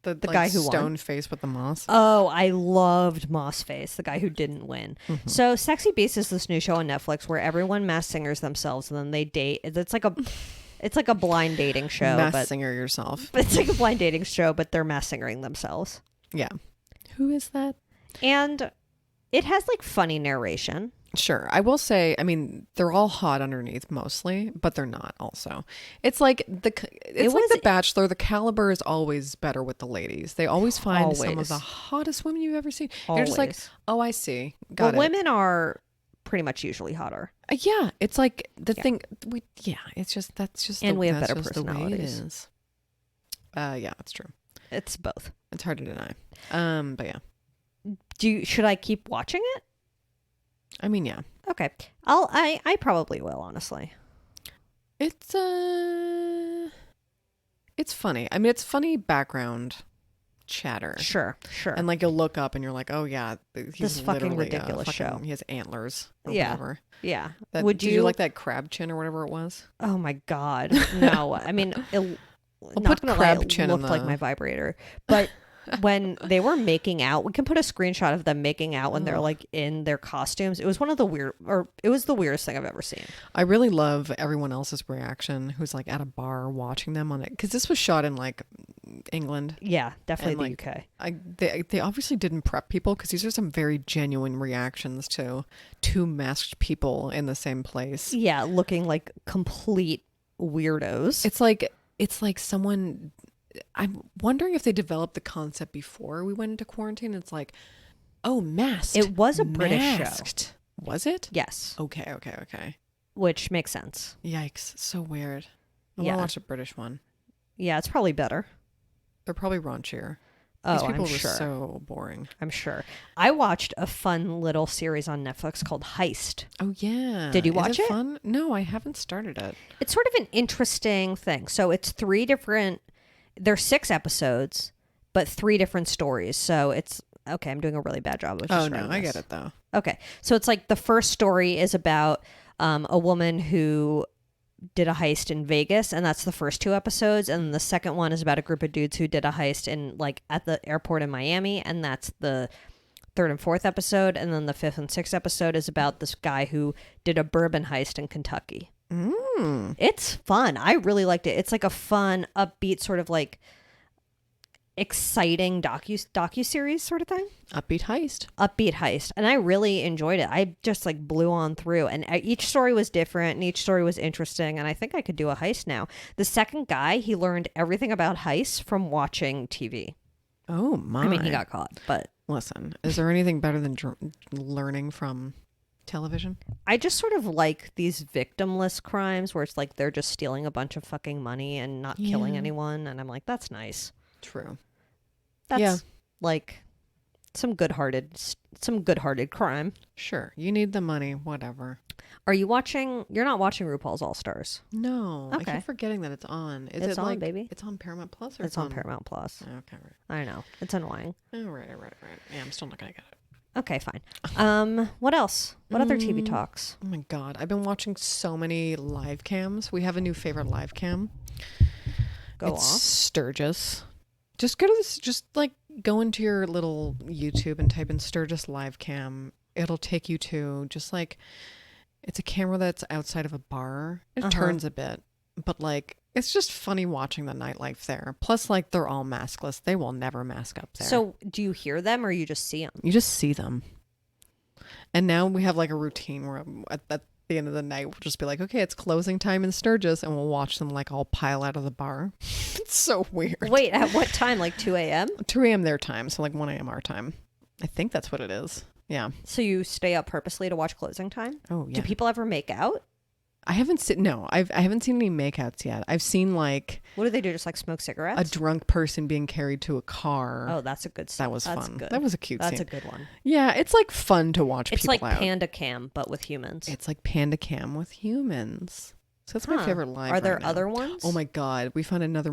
[SPEAKER 3] The
[SPEAKER 2] guy who won?
[SPEAKER 3] stone face with the moss.
[SPEAKER 2] Oh, I loved Moss Face, the guy who didn't win. So Sexy Beast is this new show on Netflix where everyone mass singers themselves and then they date. It's like a blind dating show.
[SPEAKER 3] Mass singer yourself.
[SPEAKER 2] But it's like a blind dating show, but they're mass singering themselves.
[SPEAKER 3] Yeah. Who is that?
[SPEAKER 2] And it has like funny narration.
[SPEAKER 3] Sure. I will say, I mean, they're all hot underneath mostly, but they're not also. It's like The Bachelor. The caliber is always better with the ladies. They always find some of
[SPEAKER 2] Always.
[SPEAKER 3] the hottest women you've ever seen. You're just like,
[SPEAKER 2] Always.
[SPEAKER 3] oh, I see. Got it.
[SPEAKER 2] Women are pretty much usually hotter.
[SPEAKER 3] Yeah. It's like the thing. It's just,
[SPEAKER 2] And we have
[SPEAKER 3] that's
[SPEAKER 2] better
[SPEAKER 3] just the way it
[SPEAKER 2] personalities.
[SPEAKER 3] is. Yeah, that's true.
[SPEAKER 2] It's both.
[SPEAKER 3] It's hard to deny. But yeah.
[SPEAKER 2] Should I keep watching it?
[SPEAKER 3] I mean, yeah.
[SPEAKER 2] Okay. I probably will, honestly.
[SPEAKER 3] It's funny. I mean, it's funny background chatter.
[SPEAKER 2] Sure.
[SPEAKER 3] And like you'll look up and you're like, oh yeah, he's
[SPEAKER 2] This fucking
[SPEAKER 3] literally
[SPEAKER 2] ridiculous show.
[SPEAKER 3] He has antlers. Or
[SPEAKER 2] Yeah.
[SPEAKER 3] Whatever.
[SPEAKER 2] Yeah.
[SPEAKER 3] Did you like that crab chin or whatever it was?
[SPEAKER 2] Oh my God. No. I mean,
[SPEAKER 3] I'll
[SPEAKER 2] not
[SPEAKER 3] put
[SPEAKER 2] gonna
[SPEAKER 3] crab
[SPEAKER 2] lie, it
[SPEAKER 3] chin in
[SPEAKER 2] looked like
[SPEAKER 3] the-
[SPEAKER 2] my vibrator. But when they were making out, we can put a screenshot of them making out when they're like in their costumes. It was it was the weirdest thing I've ever seen.
[SPEAKER 3] I really love everyone else's reaction who's like at a bar watching them on it because this was shot in like England.
[SPEAKER 2] Yeah, definitely
[SPEAKER 3] And,
[SPEAKER 2] the
[SPEAKER 3] like,
[SPEAKER 2] UK.
[SPEAKER 3] They obviously didn't prep people because these are some very genuine reactions to two masked people in the same place.
[SPEAKER 2] Yeah, looking like complete weirdos.
[SPEAKER 3] It's like someone. I'm wondering if they developed the concept before we went into quarantine. It's like, oh, masked.
[SPEAKER 2] It was a British show.
[SPEAKER 3] Masked. Was it?
[SPEAKER 2] Yes,
[SPEAKER 3] Okay.
[SPEAKER 2] which makes sense.
[SPEAKER 3] Yikes! So weird. I
[SPEAKER 2] Yeah.
[SPEAKER 3] want to watch a British one.
[SPEAKER 2] Yeah, it's probably better.
[SPEAKER 3] They're probably raunchier.
[SPEAKER 2] Oh,
[SPEAKER 3] These people
[SPEAKER 2] I'm
[SPEAKER 3] were
[SPEAKER 2] sure.
[SPEAKER 3] so boring.
[SPEAKER 2] I'm sure. I watched a fun little series on Netflix called Heist.
[SPEAKER 3] Oh yeah.
[SPEAKER 2] Did you
[SPEAKER 3] Is
[SPEAKER 2] watch it?
[SPEAKER 3] Fun? No, I haven't started it.
[SPEAKER 2] It's sort of an interesting thing. So it's there's 6 episodes, but 3 different stories. So it's, okay, I'm doing a really bad job of
[SPEAKER 3] Oh no,
[SPEAKER 2] describing
[SPEAKER 3] I
[SPEAKER 2] this.
[SPEAKER 3] get it though.
[SPEAKER 2] Okay. So it's like the first story is about a woman who did a heist in Vegas, and that's the first 2 episodes. And the second one is about a group of dudes who did a heist in like at the airport in Miami, and that's the 3rd and 4th episode. And then the 5th and 6th episode is about this guy who did a bourbon heist in Kentucky. It's fun. I really liked it. It's like a fun, upbeat, sort of like exciting docu-series sort of thing.
[SPEAKER 3] Upbeat heist.
[SPEAKER 2] And I really enjoyed it. I just like blew on through, and each story was different and each story was interesting, and I think I could do a heist now. The second guy, he learned everything about heists from watching TV.
[SPEAKER 3] Oh my.
[SPEAKER 2] I mean, he got caught, but
[SPEAKER 3] Listen, is there anything better than learning from television?
[SPEAKER 2] I just sort of like these victimless crimes where it's like they're just stealing a bunch of fucking money and not killing anyone, and I'm like, that's nice.
[SPEAKER 3] True.
[SPEAKER 2] That's
[SPEAKER 3] Yeah.
[SPEAKER 2] like some good-hearted crime.
[SPEAKER 3] Sure. You need the money, whatever.
[SPEAKER 2] Are you watching? You're not watching RuPaul's All Stars.
[SPEAKER 3] No. I
[SPEAKER 2] Okay.
[SPEAKER 3] keep forgetting that it's on. Is
[SPEAKER 2] It's
[SPEAKER 3] it
[SPEAKER 2] on,
[SPEAKER 3] like,
[SPEAKER 2] baby.
[SPEAKER 3] It's on Paramount Plus or
[SPEAKER 2] It's on Paramount Plus.
[SPEAKER 3] Okay, right.
[SPEAKER 2] I know. It's annoying.
[SPEAKER 3] Oh, right. Yeah, I'm still not going to get it.
[SPEAKER 2] Okay, fine. What else? What other TV talks?
[SPEAKER 3] Oh my God. I've been watching so many live cams. We have a new favorite live cam.
[SPEAKER 2] Go
[SPEAKER 3] It's
[SPEAKER 2] off.
[SPEAKER 3] Sturgis. Just go to this, just like go into your little YouTube and type in Sturgis live cam. It'll take you to just like, it's a camera that's outside of a bar. It turns a bit, but like, it's just funny watching the nightlife there. Plus, like, they're all maskless. They will never mask up there.
[SPEAKER 2] So, do you hear them or you just see them?
[SPEAKER 3] You just see them. And now we have like a routine where at the end of the night, we'll just be like, okay, it's closing time in Sturgis, and we'll watch them like all pile out of the bar. It's so weird.
[SPEAKER 2] Wait, at what time? Like 2 a.m.?
[SPEAKER 3] 2 a.m. their time, so like 1 a.m. our time. I think that's what it is. Yeah.
[SPEAKER 2] So you stay up purposely to watch closing time?
[SPEAKER 3] Oh, yeah.
[SPEAKER 2] Do people ever make out?
[SPEAKER 3] I haven't seen I haven't seen any makeouts yet. I've seen like
[SPEAKER 2] What do they do? Just like smoke
[SPEAKER 3] a
[SPEAKER 2] cigarettes?
[SPEAKER 3] drunk person being carried to a car.
[SPEAKER 2] Oh, that's a good.
[SPEAKER 3] That was
[SPEAKER 2] that's
[SPEAKER 3] fun.
[SPEAKER 2] Good.
[SPEAKER 3] That was a cute
[SPEAKER 2] That's
[SPEAKER 3] scene.
[SPEAKER 2] a good one.
[SPEAKER 3] Yeah, it's like fun to watch
[SPEAKER 2] It's
[SPEAKER 3] people
[SPEAKER 2] like
[SPEAKER 3] out.
[SPEAKER 2] Panda Cam, but with humans.
[SPEAKER 3] It's like Panda Cam with humans. So that's my
[SPEAKER 2] Huh.
[SPEAKER 3] favorite live.
[SPEAKER 2] Are there
[SPEAKER 3] right now.
[SPEAKER 2] other ones?
[SPEAKER 3] Oh my God, we found another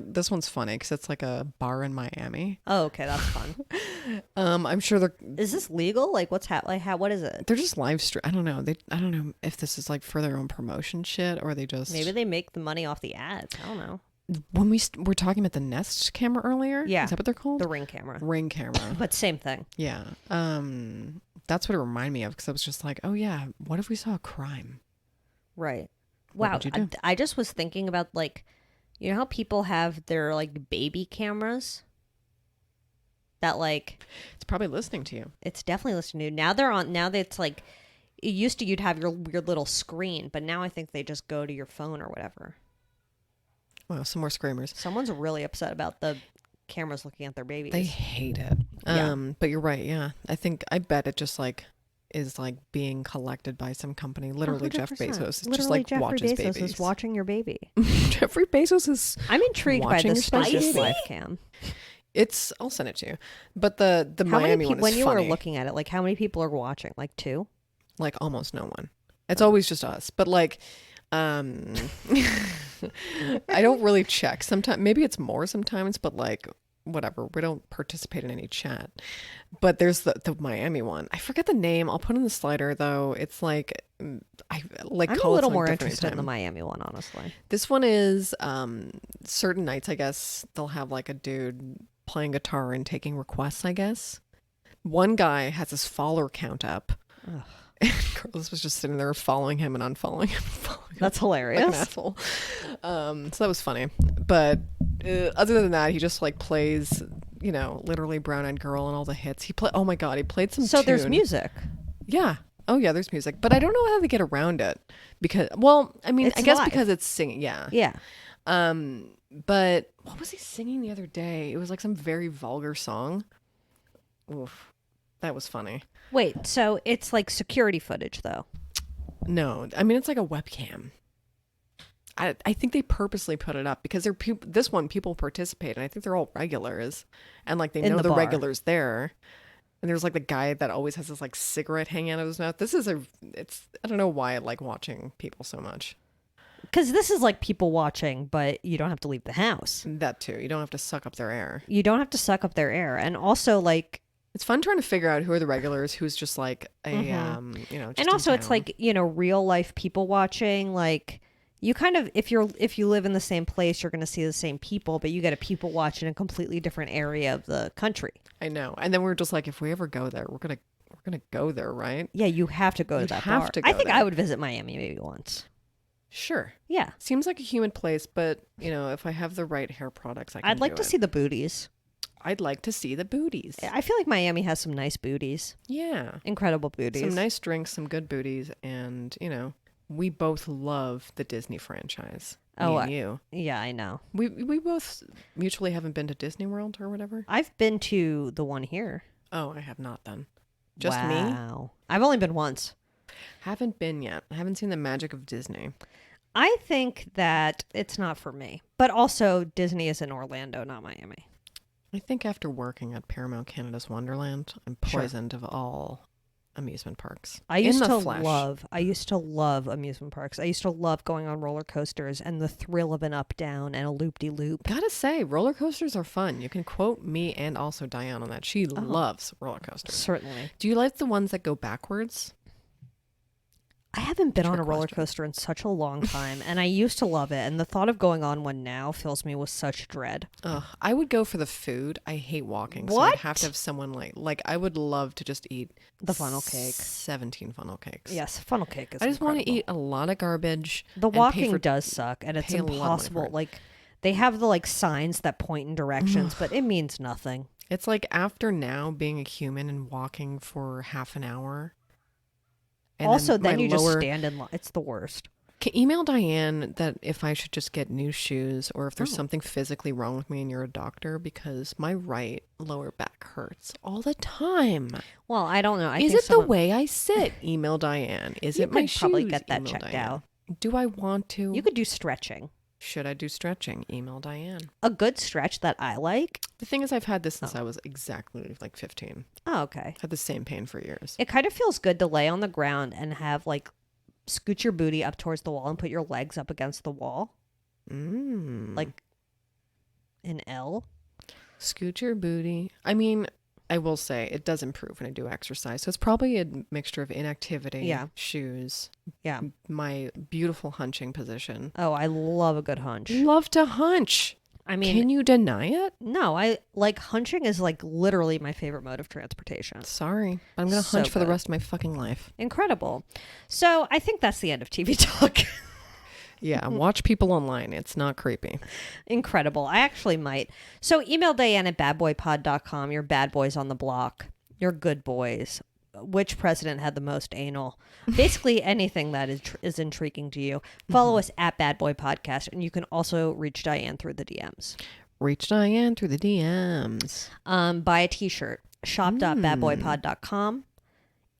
[SPEAKER 3] this one's funny because it's like a bar in Miami.
[SPEAKER 2] Oh, okay, that's fun.
[SPEAKER 3] I'm sure
[SPEAKER 2] Is this legal? Like, what's what is it?
[SPEAKER 3] they're just live stream. I don't know. I don't know if this is like for their own promotion shit or they just
[SPEAKER 2] Maybe they make the money off the ads. I don't know.
[SPEAKER 3] When we're talking about the Nest camera earlier.
[SPEAKER 2] Yeah.
[SPEAKER 3] Is that what they're called?
[SPEAKER 2] The Ring camera.
[SPEAKER 3] Ring camera.
[SPEAKER 2] But same thing.
[SPEAKER 3] Yeah. That's what it reminded me of because I was just like, oh yeah, what if we saw a crime?
[SPEAKER 2] Right.
[SPEAKER 3] What
[SPEAKER 2] Wow.
[SPEAKER 3] would you do?
[SPEAKER 2] I just was thinking about like, you know how people have their like baby cameras? That like,
[SPEAKER 3] It's probably listening to you.
[SPEAKER 2] it's definitely listening to you. Now they're on, now that it's like, it used to you'd have your weird little screen, but now I think they just go to your phone or whatever.
[SPEAKER 3] Well, some more screamers.
[SPEAKER 2] Someone's really upset about the cameras looking at their babies.
[SPEAKER 3] They hate it.
[SPEAKER 2] Yeah.
[SPEAKER 3] But you're right. Yeah. I bet it just like is like being collected by some company. Literally, Jeff
[SPEAKER 2] 100%.
[SPEAKER 3] Bezos is
[SPEAKER 2] Literally
[SPEAKER 3] just like
[SPEAKER 2] Jeffrey
[SPEAKER 3] watches
[SPEAKER 2] Bezos
[SPEAKER 3] babies.
[SPEAKER 2] is watching your baby.
[SPEAKER 3] Jeffrey Bezos is.
[SPEAKER 2] I'm intrigued by
[SPEAKER 3] Watching
[SPEAKER 2] this
[SPEAKER 3] your
[SPEAKER 2] Sturgis
[SPEAKER 3] baby?
[SPEAKER 2] live cam.
[SPEAKER 3] I'll send it to you. But the
[SPEAKER 2] How
[SPEAKER 3] Miami
[SPEAKER 2] many
[SPEAKER 3] one
[SPEAKER 2] people,
[SPEAKER 3] is
[SPEAKER 2] when you
[SPEAKER 3] funny.
[SPEAKER 2] were looking at it, like how many people are watching? Like 2?
[SPEAKER 3] Like almost no one. It's always just us. But like, I don't really check. Sometimes maybe it's more sometimes, but like whatever. We don't participate in any chat. But there's the Miami one. I forget the name. I'll put in the slider though. It's like I like
[SPEAKER 2] I'm a
[SPEAKER 3] call it
[SPEAKER 2] little
[SPEAKER 3] something
[SPEAKER 2] more
[SPEAKER 3] different
[SPEAKER 2] interested in the
[SPEAKER 3] time.
[SPEAKER 2] Miami one, honestly.
[SPEAKER 3] This one is certain nights, I guess, they'll have like a dude playing guitar and taking requests, I guess. One guy has his follower count up.
[SPEAKER 2] Ugh.
[SPEAKER 3] And Carlos was just sitting there following him and unfollowing him.
[SPEAKER 2] That's
[SPEAKER 3] Like an
[SPEAKER 2] hilarious.
[SPEAKER 3] asshole. So that was funny. But other than that, he just like plays, literally Brown Eyed Girl and all the hits. Oh my God, he played some
[SPEAKER 2] So there's
[SPEAKER 3] tune.
[SPEAKER 2] music.
[SPEAKER 3] Yeah. Oh yeah, there's music. But I don't know how they get around it. Because, well, I mean,
[SPEAKER 2] It's
[SPEAKER 3] I guess
[SPEAKER 2] live.
[SPEAKER 3] because it's singing. Yeah.
[SPEAKER 2] Yeah.
[SPEAKER 3] But what was he singing the other day? It was like some very vulgar song. Oof. That was funny.
[SPEAKER 2] Wait, so it's like security footage though.
[SPEAKER 3] No, I mean, it's like a webcam. I think they purposely put it up because this one people participate and I think they're all regulars and like they
[SPEAKER 2] In
[SPEAKER 3] know
[SPEAKER 2] the
[SPEAKER 3] the
[SPEAKER 2] bar.
[SPEAKER 3] regulars there. And there's like the guy that always has this like cigarette hanging out of his mouth. I don't know why I like watching people so much.
[SPEAKER 2] Because this is like people watching, but you don't have to leave the house.
[SPEAKER 3] That too. You don't have to suck up their air.
[SPEAKER 2] You don't have to suck up their air. And also like,
[SPEAKER 3] It's fun trying to figure out who are the regulars, who's just like a, just
[SPEAKER 2] and
[SPEAKER 3] in
[SPEAKER 2] also it's
[SPEAKER 3] town.
[SPEAKER 2] like, real life people watching. Like you kind of, if you live in the same place, you're going to see the same people, but you get a people watch in a completely different area of the country.
[SPEAKER 3] I know. And then we're just like, if we ever go there, we're gonna go there, right?
[SPEAKER 2] Yeah, you have to go to
[SPEAKER 3] You'd
[SPEAKER 2] that
[SPEAKER 3] have
[SPEAKER 2] bar.
[SPEAKER 3] to
[SPEAKER 2] I
[SPEAKER 3] go
[SPEAKER 2] think
[SPEAKER 3] there.
[SPEAKER 2] I would visit Miami maybe once.
[SPEAKER 3] Sure.
[SPEAKER 2] Yeah.
[SPEAKER 3] Seems like a humid place, but if I have the right hair products, I can
[SPEAKER 2] I'd like
[SPEAKER 3] do
[SPEAKER 2] to
[SPEAKER 3] it.
[SPEAKER 2] see the booties.
[SPEAKER 3] I'd like to see the booties.
[SPEAKER 2] I feel like Miami has some nice booties.
[SPEAKER 3] Yeah.
[SPEAKER 2] Incredible booties.
[SPEAKER 3] Some nice drinks, some good booties, and we both love the Disney franchise. Me
[SPEAKER 2] Oh,
[SPEAKER 3] and you.
[SPEAKER 2] Yeah, I know.
[SPEAKER 3] We both mutually haven't been to Disney World or whatever.
[SPEAKER 2] I've been to the one here.
[SPEAKER 3] Oh, I have not then. Just me?
[SPEAKER 2] Wow. I've only been once.
[SPEAKER 3] Haven't been yet. I haven't seen the magic of Disney.
[SPEAKER 2] I think that it's not for me. But also, Disney is in Orlando, not Miami.
[SPEAKER 3] I think after working at Paramount Canada's Wonderland, I'm poisoned of all amusement parks.
[SPEAKER 2] I used
[SPEAKER 3] In the
[SPEAKER 2] to
[SPEAKER 3] flesh.
[SPEAKER 2] love amusement parks. I used to love going on roller coasters and the thrill of an up down and a loop de loop.
[SPEAKER 3] Gotta say, roller coasters are fun. You can quote me and also Diane on that. She loves roller coasters.
[SPEAKER 2] Certainly.
[SPEAKER 3] Do you like the ones that go backwards?
[SPEAKER 2] I haven't been on a
[SPEAKER 3] Trick
[SPEAKER 2] roller
[SPEAKER 3] question.
[SPEAKER 2] coaster in such a long time, and I used to love it. And the thought of going on one now fills me with such dread.
[SPEAKER 3] Ugh, I would go for the food. I hate walking. So
[SPEAKER 2] What?
[SPEAKER 3] I'd have to have someone like I would love to just eat
[SPEAKER 2] The funnel cake.
[SPEAKER 3] 17 funnel cakes.
[SPEAKER 2] Yes, funnel cake is
[SPEAKER 3] I just want to
[SPEAKER 2] incredible.
[SPEAKER 3] eat a lot of garbage.
[SPEAKER 2] The
[SPEAKER 3] and pay
[SPEAKER 2] walking
[SPEAKER 3] for-
[SPEAKER 2] does suck, and it's
[SPEAKER 3] pay a lot of money for
[SPEAKER 2] impossible.
[SPEAKER 3] it.
[SPEAKER 2] Like, they have the signs that point in directions, but it means nothing.
[SPEAKER 3] It's like after now being a human and walking for half an hour. And
[SPEAKER 2] Also, then
[SPEAKER 3] my
[SPEAKER 2] you just
[SPEAKER 3] lower-
[SPEAKER 2] stand in line. It's the worst.
[SPEAKER 3] Email Diane that if I should just get new shoes or if there's
[SPEAKER 2] Oh.
[SPEAKER 3] something physically wrong with me and you're a doctor, because my right lower back hurts all the time.
[SPEAKER 2] Well, I don't know.
[SPEAKER 3] Is
[SPEAKER 2] think
[SPEAKER 3] it the way I sit? Email Diane. Is
[SPEAKER 2] You
[SPEAKER 3] it my
[SPEAKER 2] could
[SPEAKER 3] shoes?
[SPEAKER 2] probably get that
[SPEAKER 3] Email
[SPEAKER 2] checked
[SPEAKER 3] Diane.
[SPEAKER 2] out.
[SPEAKER 3] Do I want to?
[SPEAKER 2] You could do stretching.
[SPEAKER 3] Should I do stretching? Email Diane.
[SPEAKER 2] A good stretch that I like.
[SPEAKER 3] The thing is, I've had this since I was exactly 15.
[SPEAKER 2] Oh, okay.
[SPEAKER 3] Had the same pain for years.
[SPEAKER 2] It kind of feels good to lay on the ground and have scoot your booty up towards the wall and put your legs up against the wall, like an L.
[SPEAKER 3] Scoot your booty. I mean, I will say it does improve when I do exercise. So it's probably a mixture of inactivity,
[SPEAKER 2] Yeah.
[SPEAKER 3] shoes,
[SPEAKER 2] Yeah.
[SPEAKER 3] my beautiful hunching position.
[SPEAKER 2] Oh, I love a good hunch.
[SPEAKER 3] Love to hunch.
[SPEAKER 2] I mean,
[SPEAKER 3] Can you deny it?
[SPEAKER 2] no, I hunching is literally my favorite mode of transportation.
[SPEAKER 3] Sorry. I'm going to
[SPEAKER 2] So
[SPEAKER 3] hunch for the
[SPEAKER 2] good.
[SPEAKER 3] rest of my fucking life.
[SPEAKER 2] Incredible. So I think that's the end of TV talk.
[SPEAKER 3] Yeah, watch people online. It's not creepy.
[SPEAKER 2] Incredible. I actually might. So email Diane at badboypod.com. Your bad boys on the block. Your good boys. Which president had the most anal? Basically anything that is intriguing to you. Follow us at Bad Boy Podcast, and you can also reach Diane through the DMs.
[SPEAKER 3] Reach Diane through the DMs.
[SPEAKER 2] Buy a t-shirt. Shop.badboypod.com.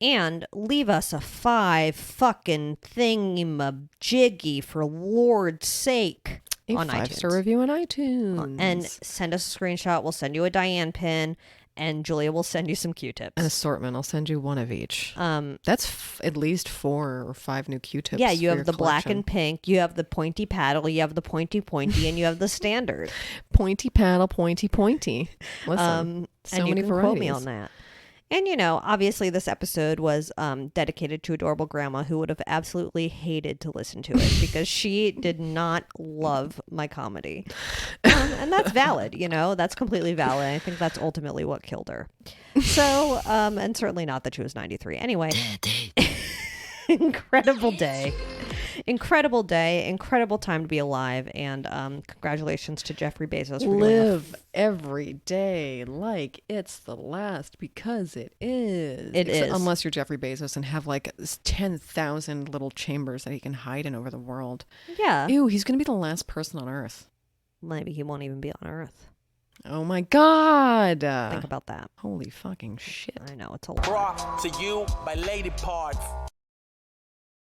[SPEAKER 2] And leave us a 5 fucking thingy-majiggy for Lord's sake
[SPEAKER 3] A
[SPEAKER 2] on
[SPEAKER 3] 5-star
[SPEAKER 2] iTunes.
[SPEAKER 3] review on iTunes.
[SPEAKER 2] And send us a screenshot. We'll send you a Diane pin, and Julia will send you some Q-tips.
[SPEAKER 3] an assortment. I'll send you one of each. That's at least 4 or 5 new Q-tips.
[SPEAKER 2] Yeah, you
[SPEAKER 3] for
[SPEAKER 2] have
[SPEAKER 3] your
[SPEAKER 2] the black
[SPEAKER 3] collection.
[SPEAKER 2] and pink, you have the pointy paddle, you have the pointy, and you have the standard.
[SPEAKER 3] Pointy paddle, pointy. Listen, so
[SPEAKER 2] and you
[SPEAKER 3] many
[SPEAKER 2] can
[SPEAKER 3] varieties.
[SPEAKER 2] quote me on that. And, obviously this episode was dedicated to adorable grandma who would have absolutely hated to listen to it because she did not love my comedy. And that's valid, that's completely valid. I think that's ultimately what killed her. So, and certainly not that she was 93. Anyway, incredible day. Incredible day, incredible time to be alive, and congratulations to Jeffrey Bezos for doing
[SPEAKER 3] Live every day like it's the last, because it is.
[SPEAKER 2] It is.
[SPEAKER 3] Unless you're Jeffrey Bezos and have 10,000 little chambers that he can hide in over the world.
[SPEAKER 2] Yeah.
[SPEAKER 3] Ew, he's going to be the last person on Earth.
[SPEAKER 2] Maybe he won't even be on Earth.
[SPEAKER 3] Oh my God.
[SPEAKER 2] Think about that.
[SPEAKER 3] Holy fucking shit.
[SPEAKER 2] I know, it's a lot.
[SPEAKER 1] Brought to you by Lady Parts.